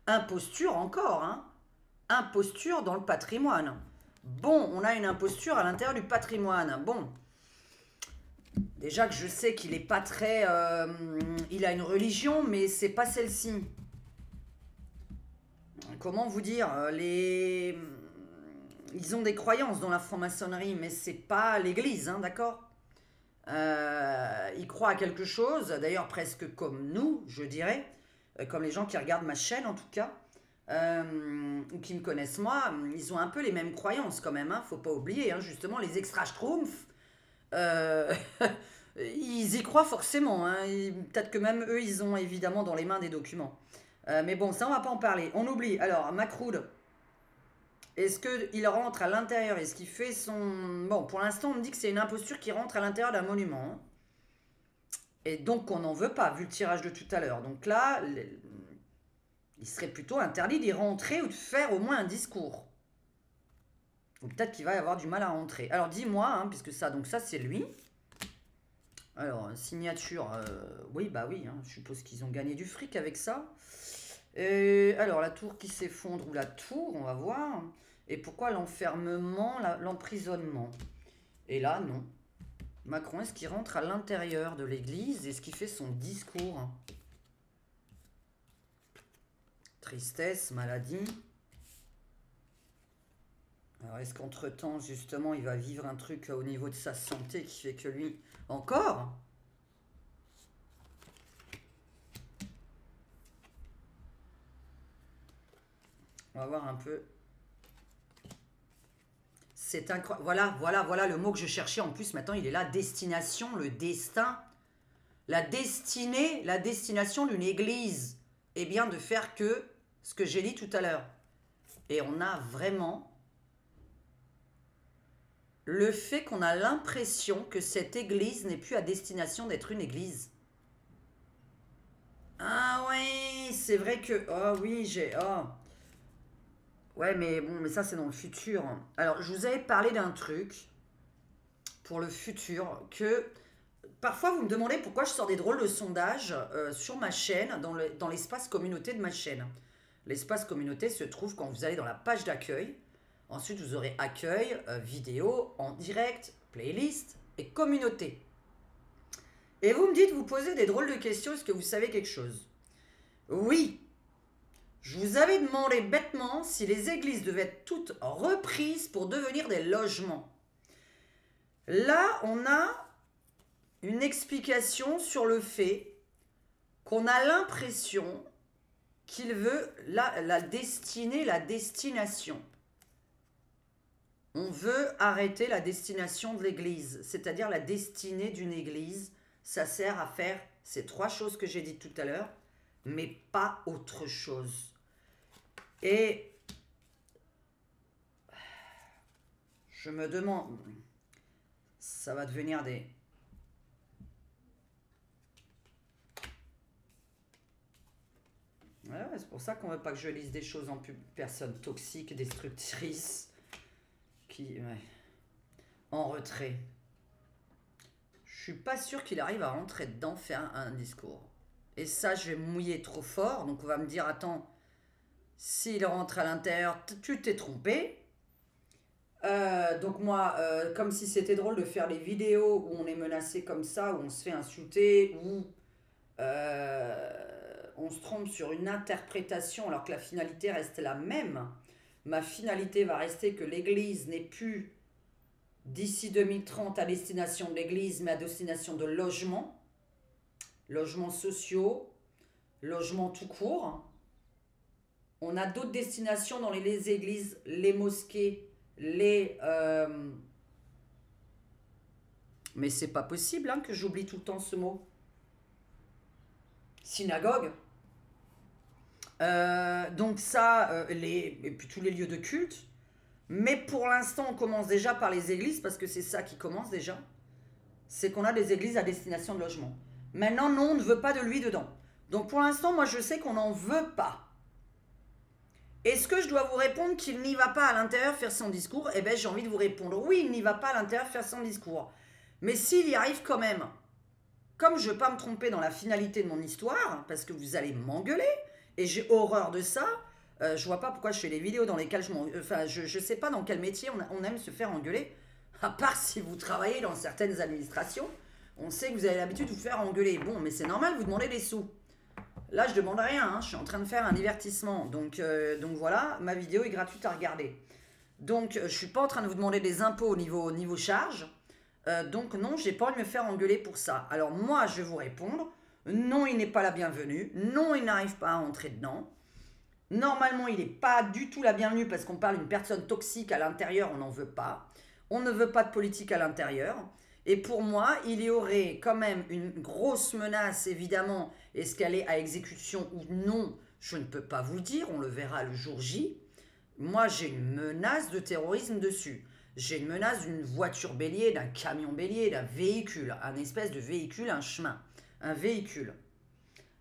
Imposture encore, hein. Imposture dans le patrimoine. Bon, on a une imposture à l'intérieur du patrimoine. Bon, déjà que je sais qu'il est pas très... il a une religion, mais c'est pas celle-ci. Comment vous dire, ils ont des croyances dans la franc-maçonnerie, mais c'est pas l'église, hein, d'accord. Ils croient à quelque chose, d'ailleurs presque comme nous, je dirais, comme les gens qui regardent ma chaîne en tout cas, ou qui me connaissent moi, ils ont un peu les mêmes croyances quand même, hein, faut pas oublier, hein, justement les extra-schtroumpfs, euh, ils y croient forcément, hein, peut-être que même eux ils ont évidemment dans les mains des documents. Mais bon, ça on va pas en parler, on oublie. Alors, Macroud, est-ce qu'il rentre à l'intérieur? Est-ce qu'il fait son... Bon, pour l'instant, on me dit que c'est une imposture qui rentre à l'intérieur d'un monument, hein. Et donc, on n'en veut pas, vu le tirage de tout à l'heure. Donc là, il serait plutôt interdit d'y rentrer ou de faire au moins un discours. Ou peut-être qu'il va y avoir du mal à rentrer. Alors, dis-moi, hein, puisque ça, donc ça, c'est lui. Alors, signature, oui, bah oui, hein, je suppose qu'ils ont gagné du fric avec ça. Alors, la tour qui s'effondre ou la tour, on va voir. Et pourquoi l'enfermement, l'emprisonnement? Et là, non. Macron, est-ce qu'il rentre à l'intérieur de l'église? Est-ce qu'il fait son discours? Tristesse, maladie. Alors, est-ce qu'entre-temps, justement, il va vivre un truc au niveau de sa santé qui fait que lui... Encore? On va voir un peu. C'est incroyable. Voilà le mot que je cherchais. En plus, maintenant, il est là. Destination, le destin. La destinée, la destination d'une église. Eh bien, de faire que ce que j'ai dit tout à l'heure. Et on a vraiment le fait qu'on a l'impression que cette église n'est plus à destination d'être une église. Ah oui, c'est vrai que... Oh oui, j'ai... Oh. Ouais, mais bon, mais ça, c'est dans le futur. Alors, je vous avais parlé d'un truc pour le futur que... Parfois, vous me demandez pourquoi je sors des drôles de sondages sur ma chaîne, dans l'espace communauté de ma chaîne. L'espace communauté se trouve quand vous allez dans la page d'accueil. Ensuite, vous aurez accueil, vidéo, en direct, playlist et communauté. Et vous me dites, vous posez des drôles de questions, est-ce que vous savez quelque chose? Oui. Je vous avais demandé bêtement si les églises devaient être toutes reprises pour devenir des logements. Là, on a une explication sur le fait qu'on a l'impression qu'il veut la destinée, la destination. On veut arrêter la destination de l'église, c'est-à-dire la destinée d'une église. Ça sert à faire ces trois choses que j'ai dites tout à l'heure, mais pas autre chose. Et je me demande, ça va devenir des... Ouais, c'est pour ça qu'on veut pas que je lise des choses en pub. Personnes toxiques, destructrices, qui... Ouais. En retrait. Je suis pas sûr qu'il arrive à rentrer dedans, faire un discours. Et ça, je vais me mouiller trop fort. Donc on va me dire, attends, s'il rentre à l'intérieur, tu t'es trompé. Donc moi, comme si c'était drôle de faire les vidéos où on est menacé comme ça, où on se fait insulter, où on se trompe sur une interprétation alors que la finalité reste la même. Ma finalité va rester que l'église n'est plus d'ici 2030 à destination de l'église, mais à destination de logements, logements sociaux, logements tout court. On a d'autres destinations dans les églises, les mosquées, mais c'est pas possible hein, que j'oublie tout le temps ce mot. Synagogue. Donc ça, et puis tous les lieux de culte. Mais pour l'instant, on commence déjà par les églises, parce que c'est ça qui commence déjà. C'est qu'on a des églises à destination de logement. Maintenant, non, on ne veut pas de lui dedans. Donc pour l'instant, moi je sais qu'on n'en veut pas. Est-ce que je dois vous répondre qu'il n'y va pas à l'intérieur faire son discours? Eh bien, j'ai envie de vous répondre, oui, il n'y va pas à l'intérieur faire son discours. Mais s'il y arrive quand même, comme je ne veux pas me tromper dans la finalité de mon histoire, parce que vous allez m'engueuler, et j'ai horreur de ça, je vois pas pourquoi je fais les vidéos dans lesquelles je sais pas dans quel métier on aime se faire engueuler, à part si vous travaillez dans certaines administrations, on sait que vous avez l'habitude de vous faire engueuler. Bon, mais c'est normal, vous demandez des sous. Là, je demande rien, hein, je suis en train de faire un divertissement, donc voilà, ma vidéo est gratuite à regarder. Donc, je suis pas en train de vous demander des impôts au niveau charge. Donc non, j'ai pas envie de me faire engueuler pour ça. Alors moi, je vais vous répondre. Non, il n'est pas la bienvenue. Non, il n'arrive pas à entrer dedans. Normalement, il n'est pas du tout la bienvenue parce qu'on parle d'une personne toxique à l'intérieur, on n'en veut pas. On ne veut pas de politique à l'intérieur. Et pour moi, il y aurait quand même une grosse menace, évidemment. Est-ce qu'elle est à exécution ou non? Je ne peux pas vous le dire, on le verra le jour J. Moi, j'ai une menace de terrorisme dessus. J'ai une menace d'une voiture bélier, d'un camion bélier, d'un véhicule, un espèce de véhicule, un chemin, un véhicule.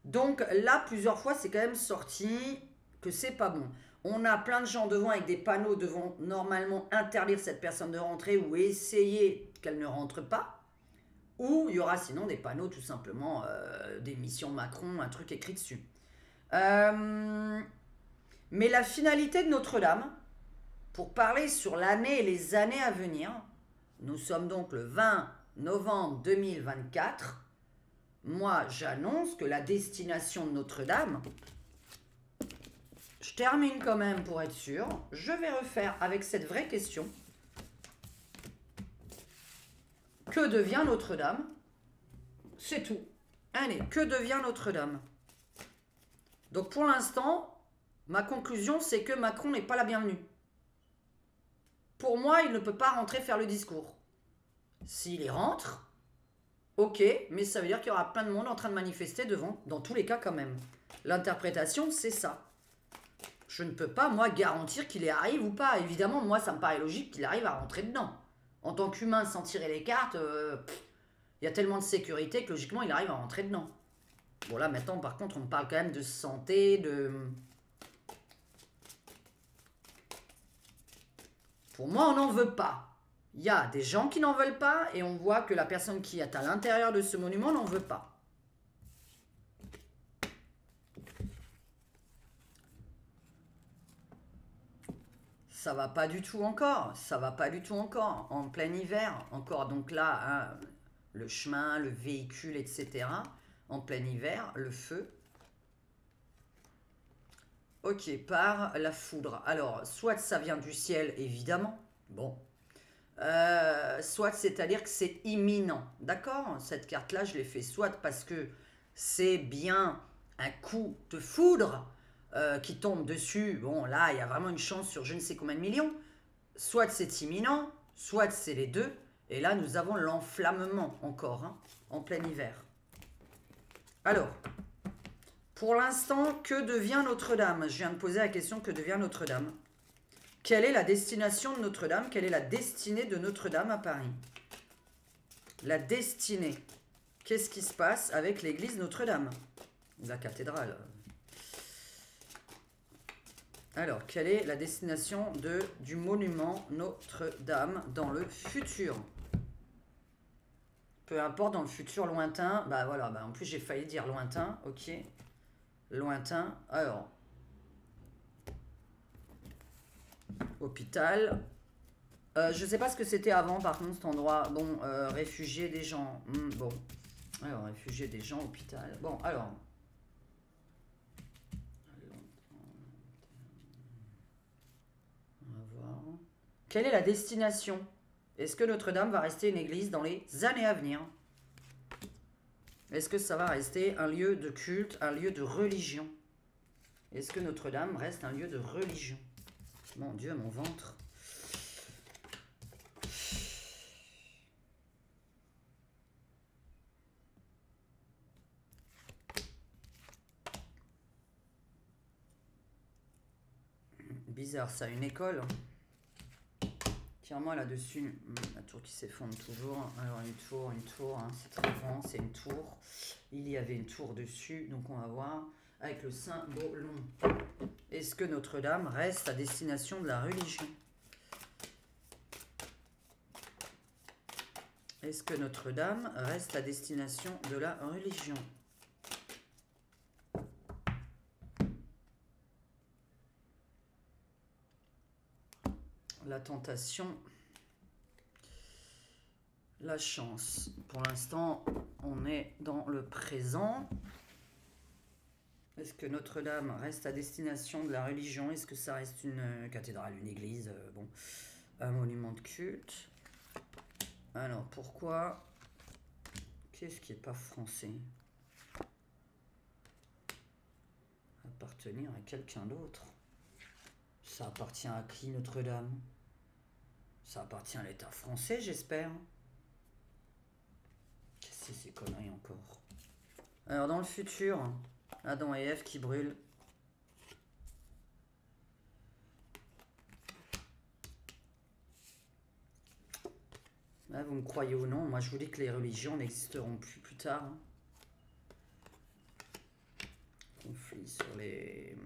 Donc là, plusieurs fois, c'est quand même sorti que c'est pas bon. On a plein de gens devant avec des panneaux devant normalement interdire cette personne de rentrer ou essayer qu'elle ne rentre pas. Ou il y aura sinon des panneaux tout simplement des missions Macron, un truc écrit dessus. Mais la finalité de Notre-Dame, pour parler sur l'année et les années à venir, nous sommes donc le 20 novembre 2024. Moi, j'annonce que la destination de Notre-Dame, je termine quand même pour être sûr, je vais refaire avec cette vraie question. Que devient Notre-Dame? C'est tout. Allez, que devient Notre-Dame? Donc pour l'instant, ma conclusion, c'est que Macron n'est pas la bienvenue. Pour moi, il ne peut pas rentrer faire le discours. S'il y rentre, ok, mais ça veut dire qu'il y aura plein de monde en train de manifester devant, dans tous les cas quand même. L'interprétation, c'est ça. Je ne peux pas, moi, garantir qu'il y arrive ou pas. Évidemment, moi, ça me paraît logique qu'il arrive à rentrer dedans. En tant qu'humain, sans tirer les cartes, il y a tellement de sécurité que logiquement, il arrive à rentrer dedans. Bon, là, maintenant, par contre, on parle quand même de santé, de... Pour moi, on n'en veut pas. Il y a des gens qui n'en veulent pas et on voit que la personne qui est à l'intérieur de ce monument n'en veut pas. Ça va pas du tout encore. Ça va pas du tout encore. En plein hiver, encore. Donc là, hein, le chemin, le véhicule, etc. En plein hiver, le feu. Ok, par la foudre. Alors, soit ça vient du ciel, évidemment. Bon. Soit c'est-à-dire que c'est imminent. D'accord? Cette carte-là, je l'ai fait soit parce que c'est bien un coup de foudre qui tombe dessus. Bon, là, il y a vraiment une chance sur je ne sais combien de millions. Soit c'est imminent, soit c'est les deux. Et là, nous avons l'enflammement encore, hein, en plein hiver. Alors... Pour l'instant, que devient Notre-Dame? Je viens de poser la question, que devient Notre-Dame? Quelle est la destination de Notre-Dame? Quelle est la destinée de Notre-Dame à Paris? La destinée. Qu'est-ce qui se passe avec l'église Notre-Dame? La cathédrale. Alors, quelle est la destination du monument Notre-Dame dans le futur? Peu importe, dans le futur lointain. Bah voilà, bah en plus j'ai failli dire lointain, ok. Lointain, alors, hôpital, je ne sais pas ce que c'était avant par contre cet endroit, bon, réfugiés des gens, bon, alors, réfugiés des gens, hôpital, bon, alors, on va voir, quelle est la destination? Est-ce que Notre-Dame va rester une église dans les années à venir? Est-ce que ça va rester un lieu de culte, un lieu de religion? Est-ce que Notre-Dame reste un lieu de religion? Mon Dieu, mon ventre. Bizarre ça, une école. Tiens-moi là-dessus, la tour qui s'effondre toujours. Alors une tour, hein, c'est très grand, c'est une tour. Il y avait une tour dessus, donc on va voir avec le symbole. Est-ce que Notre-Dame reste à destination de la religion? Est-ce que Notre-Dame reste à destination de la religion? La tentation, la chance. Pour l'instant, on est dans le présent. Est-ce que Notre-Dame reste à destination de la religion? Est-ce que ça reste une cathédrale, une église? Bon, un monument de culte. Alors, pourquoi? Qu'est-ce qui n'est pas français? Appartenir à quelqu'un d'autre. Ça appartient à qui, Notre-Dame? Ça appartient à l'État français, j'espère. Qu'est-ce que c'est ces conneries encore? Alors, dans le futur, Adam et Ève qui brûlent. Là, vous me croyez ou non, moi je vous dis que les religions n'existeront plus tard. Hein. Conflit sur les...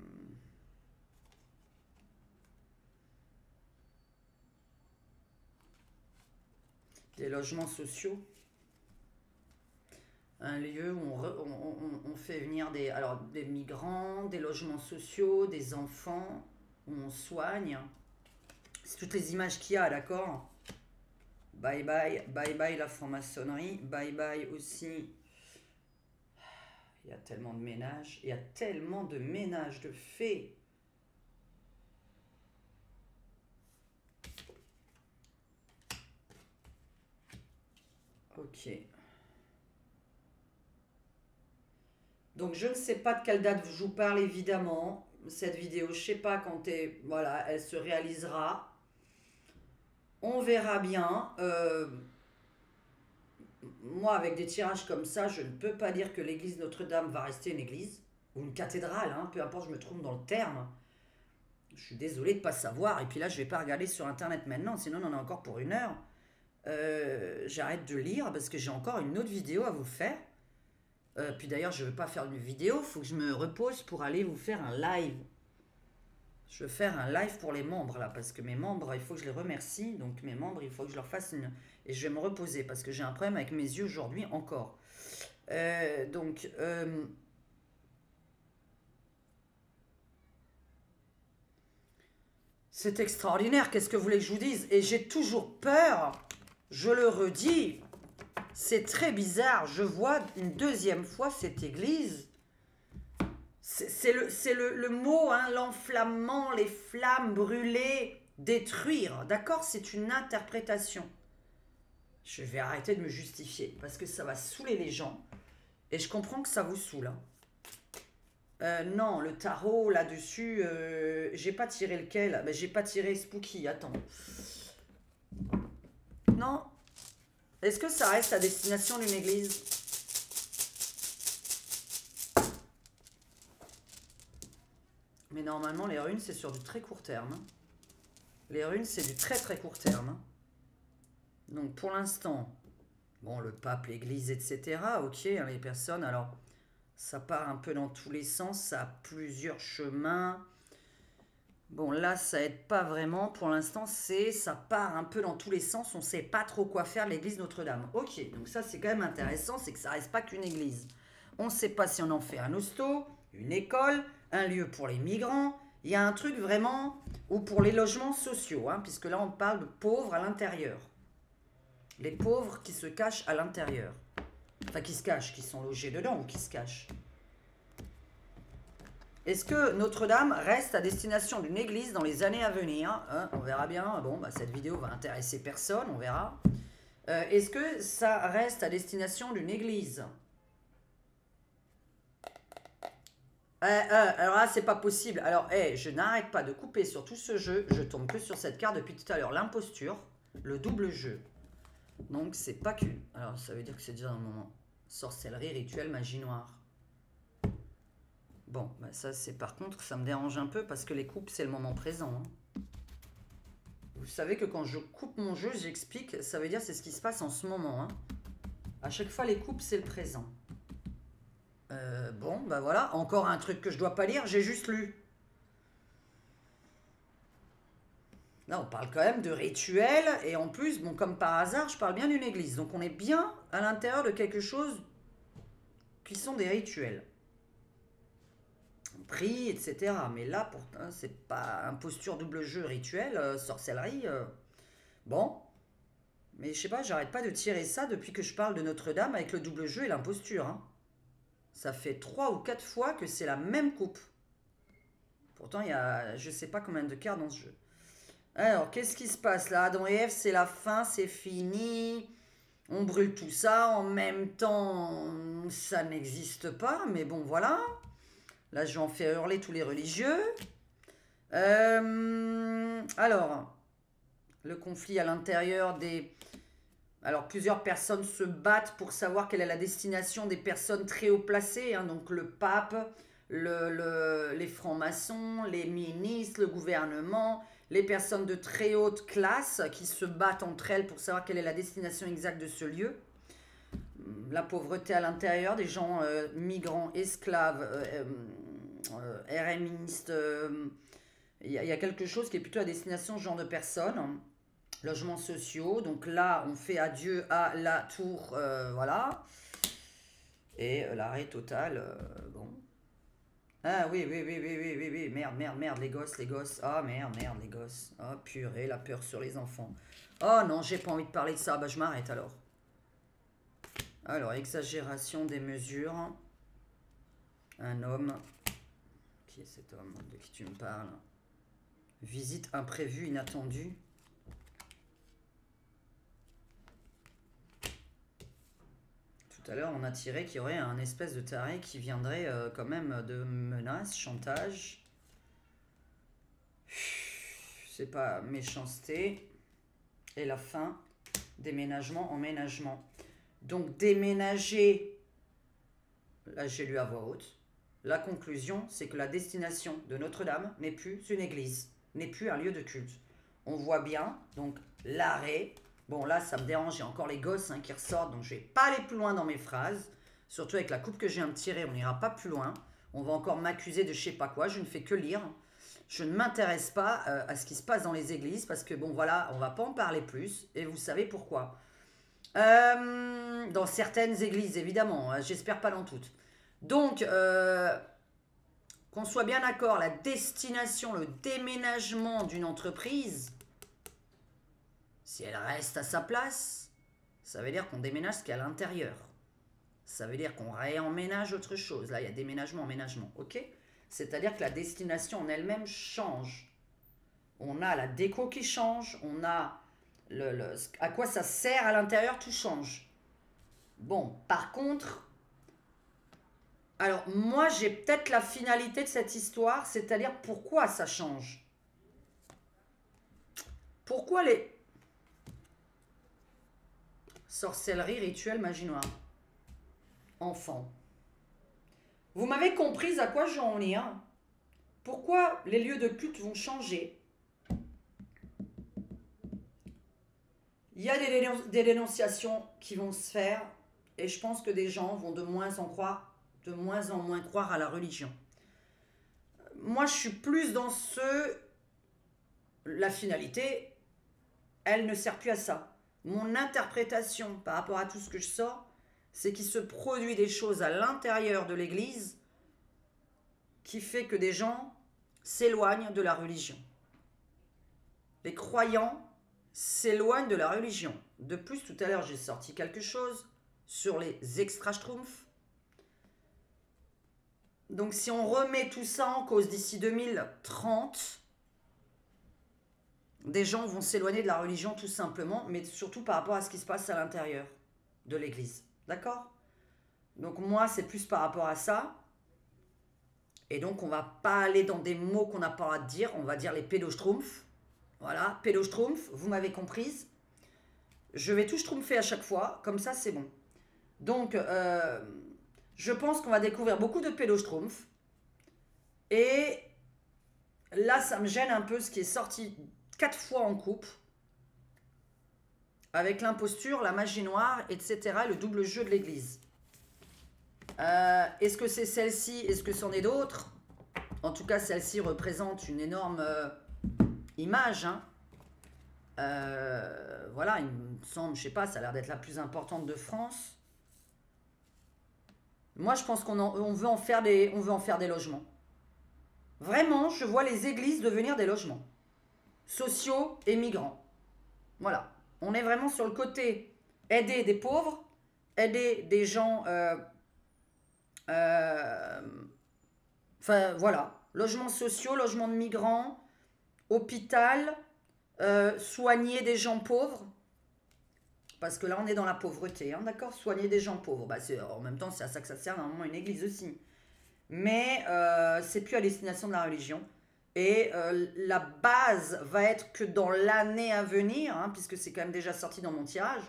Des logements sociaux. Un lieu où on fait venir des migrants, des logements sociaux, des enfants, où on soigne. C'est toutes les images qu'il y a, d'accord? Bye bye, bye bye la franc-maçonnerie, bye bye aussi. Il y a tellement de ménages, il y a tellement de ménages de faits. Ok. Donc je ne sais pas de quelle date je vous parle évidemment. Cette vidéo, je ne sais pas quand voilà, elle se réalisera. On verra bien. Moi, avec des tirages comme ça, je ne peux pas dire que l'église Notre-Dame va rester une église. Ou une cathédrale, hein, peu importe, je me trompe dans le terme. Je suis désolée de ne pas savoir. Et puis là, je ne vais pas regarder sur Internet maintenant, sinon on en a encore pour 1 heure. J'arrête de lire parce que j'ai encore une autre vidéo à vous faire. Puis d'ailleurs, je ne veux pas faire une vidéo, il faut que je me repose pour aller vous faire un live. Je veux faire un live pour les membres là, parce que mes membres, il faut que je les remercie. Donc mes membres, il faut que je leur fasse une... Et je vais me reposer parce que j'ai un problème avec mes yeux aujourd'hui encore. C'est extraordinaire, qu'est-ce que vous voulez que je vous dise? Et j'ai toujours peur, je le redis, c'est très bizarre, je vois une deuxième fois cette église. C'est le mot, hein, l'enflammement, les flammes brûlées, détruire, d'accord? C'est une interprétation. Je vais arrêter de me justifier, parce que ça va saouler les gens. Et je comprends que ça vous saoule. Hein. Non, le tarot, là-dessus, j'ai pas tiré lequel? Ben, j'ai pas tiré Spooky, attends. Non. Est-ce que ça reste à destination d'une église? Mais normalement, les runes, c'est sur du très court terme. Hein. Les runes, c'est du très très court terme. Hein. Donc, pour l'instant, bon, le pape, l'église, etc. Ok, hein, les personnes, alors, ça part un peu dans tous les sens, ça a plusieurs chemins. Bon, là, ça aide pas vraiment. Pour l'instant, ça part un peu dans tous les sens. On sait pas trop quoi faire de l'église Notre-Dame. Ok, donc ça, c'est quand même intéressant, c'est que ça reste pas qu'une église. On ne sait pas si on en fait un hosto, une école, un lieu pour les migrants. Il y a un truc vraiment, ou pour les logements sociaux, hein, puisque là, on parle de pauvres à l'intérieur. Les pauvres qui se cachent à l'intérieur. Enfin, qui se cachent, qui sont logés dedans ou qui se cachent. Est-ce que Notre-Dame reste à destination d'une église dans les années à venir? Hein? On verra bien. Bon, bah, cette vidéo va intéresser personne, on verra. Est-ce que ça reste à destination d'une église? Alors là, c'est pas possible. Alors, je n'arrête pas de couper sur tout ce jeu. Je tombe que sur cette carte depuis tout à l'heure. L'imposture, le double jeu. Donc, c'est pas qu'une. Alors, ça veut dire que c'est déjà un moment. Sorcellerie, rituel, magie noire. Bon, bah ça, c'est par contre, ça me dérange un peu parce que les coupes, c'est le moment présent. Hein. Vous savez que quand je coupe mon jeu, j'explique, ça veut dire c'est ce qui se passe en ce moment. Hein. À chaque fois, les coupes, c'est le présent. Bon, bah voilà, encore un truc que je dois pas lire, j'ai juste lu. Là, on parle quand même de rituel. Et en plus, bon, comme par hasard, je parle bien d'une église. Donc on est bien à l'intérieur de quelque chose qui sont des rituels. On prie, etc. Mais là, pourtant, c'est pas imposture, double jeu, rituel, sorcellerie. Bon. Mais je sais pas, j'arrête pas de tirer ça depuis que je parle de Notre-Dame avec le double jeu et l'imposture. Hein. Ça fait 3 ou 4 fois que c'est la même coupe. Pourtant, il y a je sais pas combien de cartes dans ce jeu. Alors, qu'est-ce qui se passe là? Adam et Ève, c'est la fin, c'est fini. On brûle tout ça. En même temps, ça n'existe pas. Mais bon, voilà. Là, je vais en faire hurler tous les religieux. Alors, le conflit à l'intérieur des... Alors, plusieurs personnes se battent pour savoir quelle est la destination des personnes très haut placées. Hein, donc, le pape, les francs-maçons, les ministres, le gouvernement, les personnes de très haute classe qui se battent entre elles pour savoir quelle est la destination exacte de ce lieu. La pauvreté à l'intérieur, des gens migrants, esclaves, RMistes. Il y a quelque chose qui est plutôt à destination de ce genre de personnes. Logements sociaux. Donc là, on fait adieu à la tour. Voilà. Et l'arrêt total. Bon. Ah oui, oui. Merde, les gosses. Ah, merde, les gosses. Ah, purée, la peur sur les enfants. Oh non, j'ai pas envie de parler de ça. Bah, je m'arrête alors. Alors, exagération des mesures. Un homme. Qui est cet homme de qui tu me parles? Visite imprévue, inattendue. Tout à l'heure, on a tiré qu'il y aurait un espèce de taré qui viendrait quand même de menaces, chantage. C'est pas méchanceté. Et la fin, déménagement, emménagement. Donc déménager, là j'ai lu à voix haute. La conclusion, c'est que la destination de Notre-Dame n'est plus une église, n'est plus un lieu de culte. On voit bien, donc l'arrêt. Bon, là, ça me dérange, il y a encore les gosses qui ressortent, donc je vais pas aller plus loin dans mes phrases. Surtout avec la coupe que je viens de tirer, on n'ira pas plus loin. On va encore m'accuser de je sais pas quoi, je ne fais que lire. Je ne m'intéresse pas à ce qui se passe dans les églises, parce que bon, voilà, on va pas en parler plus, et vous savez pourquoi. Dans certaines églises, évidemment, j'espère pas dans toutes. Donc, qu'on soit bien d'accord, la destination, le déménagement d'une entreprise, si elle reste à sa place, ça veut dire qu'on déménage ce qu'il y a à l'intérieur. Ça veut dire qu'on réemménage autre chose. Là, il y a déménagement, emménagement, ok? C'est-à-dire que la destination en elle-même change. On a la déco qui change, on a à quoi ça sert à l'intérieur, tout change. Bon, par contre... Alors, moi, j'ai peut-être la finalité de cette histoire, c'est-à-dire pourquoi ça change. Pourquoi les... Sorcellerie, rituel, magie noire. Enfant. Vous m'avez comprise à quoi je veux en venir. Pourquoi les lieux de culte vont changer. Il y a des dénonciations qui vont se faire et je pense que des gens vont de moins en moins croire à la religion. Moi, je suis plus dans la finalité, elle ne sert plus à ça. Mon interprétation par rapport à tout ce que je sors, c'est qu'il se produit des choses à l'intérieur de l'Église qui fait que des gens s'éloignent de la religion. Les croyants s'éloignent de la religion. De plus, tout à l'heure, j'ai sorti quelque chose sur les extra-schtroumpfs. Donc, si on remet tout ça en cause d'ici 2030, des gens vont s'éloigner de la religion tout simplement, mais surtout par rapport à ce qui se passe à l'intérieur de l'Église. D'accord? Donc, moi, c'est plus par rapport à ça. Et donc, on va pas aller dans des mots qu'on n'a pas le droit de dire. On va dire les pédoschtroumpfs. Voilà, pédoschtroumpfs, vous m'avez comprise. Je vais tout schtroumpfer à chaque fois, comme ça, c'est bon. Donc, je pense qu'on va découvrir beaucoup de pédoschtroumpfs. Et là, ça me gêne un peu ce qui est sorti 4 fois en coupe. Avec l'imposture, la magie noire, etc. Le double jeu de l'église. Est-ce que c'est celle-ci? Est-ce que c'en est d'autres? En tout cas, celle-ci représente une énorme image. Hein. Voilà, il me semble, je sais pas, ça a l'air d'être la plus importante de France. Moi, je pense on veut en faire on veut en faire des logements. Vraiment, je vois les églises devenir des logements sociaux et migrants. Voilà. On est vraiment sur le côté aider des pauvres, aider des gens. Enfin, voilà. Logements sociaux, logements de migrants, hôpital, soigner des gens pauvres. Parce que là, on est dans la pauvreté, hein, d'accord? Soigner des gens pauvres. Bah, en même temps, c'est à ça que ça sert normalement une église aussi. Mais c'est plus à destination de la religion. Et la base va être que dans l'année à venir, hein, puisque c'est quand même déjà sorti dans mon tirage,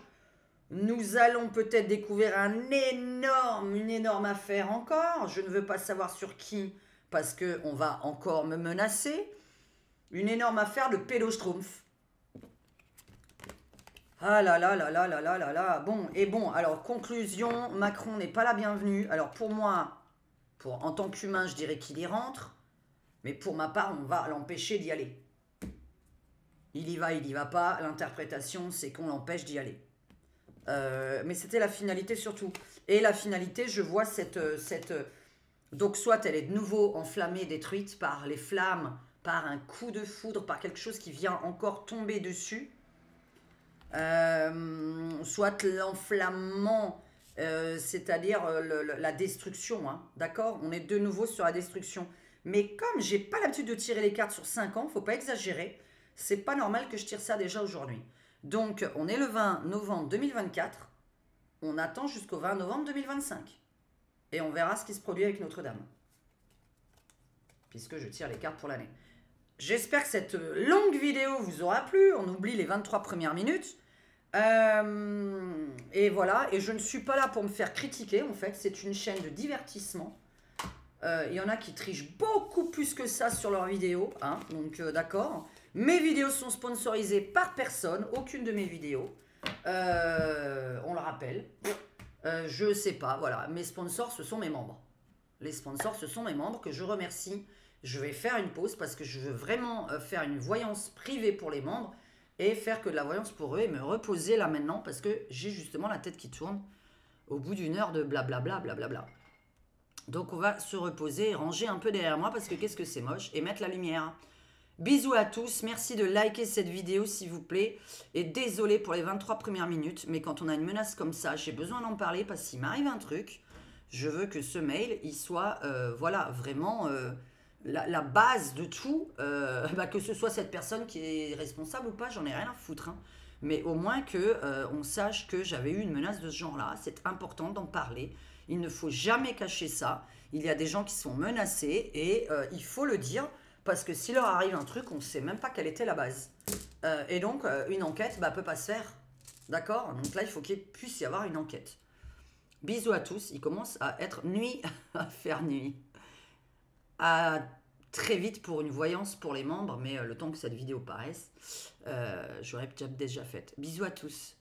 nous allons peut-être découvrir une énorme affaire encore. Je ne veux pas savoir sur qui, parce qu'on va encore me menacer. Une énorme affaire de pédoschtroumpf. Ah là là là là là là là là. Bon, alors conclusion, Macron n'est pas la bienvenue. Alors pour moi, en tant qu'humain, je dirais qu'il y rentre. Mais pour ma part, on va l'empêcher d'y aller. Il y va pas. L'interprétation, c'est qu'on l'empêche d'y aller. Mais c'était la finalité surtout. Et la finalité, je vois donc soit elle est de nouveau enflammée, détruite par les flammes, par un coup de foudre, par quelque chose qui vient encore tomber dessus. Soit l'enflammement, c'est-à-dire la destruction, hein, d'accord? On est de nouveau sur la destruction. Mais comme j'ai pas l'habitude de tirer les cartes sur 5 ans, faut pas exagérer, c'est pas normal que je tire ça déjà aujourd'hui. Donc, on est le 20 novembre 2024, on attend jusqu'au 20 novembre 2025. Et on verra ce qui se produit avec Notre-Dame. Puisque je tire les cartes pour l'année. J'espère que cette longue vidéo vous aura plu. On oublie les 23 premières minutes. Et voilà. Et je ne suis pas là pour me faire critiquer, en fait. C'est une chaîne de divertissement. Il y en a qui trichent beaucoup plus que ça sur leurs vidéos. Hein, donc, d'accord. Mes vidéos sont sponsorisées par personne. Aucune de mes vidéos. On le rappelle. Je sais pas, voilà. Mes sponsors, ce sont mes membres. Les sponsors, ce sont mes membres que je remercie. Je vais faire une pause parce que je veux vraiment faire une voyance privée pour les membres et faire que de la voyance pour eux et me reposer là maintenant parce que j'ai justement la tête qui tourne au bout d'une heure de blablabla, blablabla. Donc on va se reposer, ranger un peu derrière moi parce que qu'est-ce que c'est moche et mettre la lumière. Bisous à tous, merci de liker cette vidéo s'il vous plaît. Et désolé pour les 23 premières minutes, mais quand on a une menace comme ça, j'ai besoin d'en parler parce qu'il m'arrive un truc. Je veux que ce mail, il soit voilà, vraiment la base de tout. Que ce soit cette personne qui est responsable ou pas, j'en ai rien à foutre. Hein. Mais au moins qu'on sache que j'avais eu une menace de ce genre-là. C'est important d'en parler. Il ne faut jamais cacher ça. Il y a des gens qui sont menacés et il faut le dire. Parce que s'il leur arrive un truc, on ne sait même pas quelle était la base. Et donc, une enquête ne peut pas se faire. D'accord? Donc là, il faut qu'il puisse y avoir une enquête. Bisous à tous. Il commence à être nuit, à faire nuit. À très vite pour une voyance pour les membres, mais le temps que cette vidéo paraisse, j'aurais déjà faite. Bisous à tous.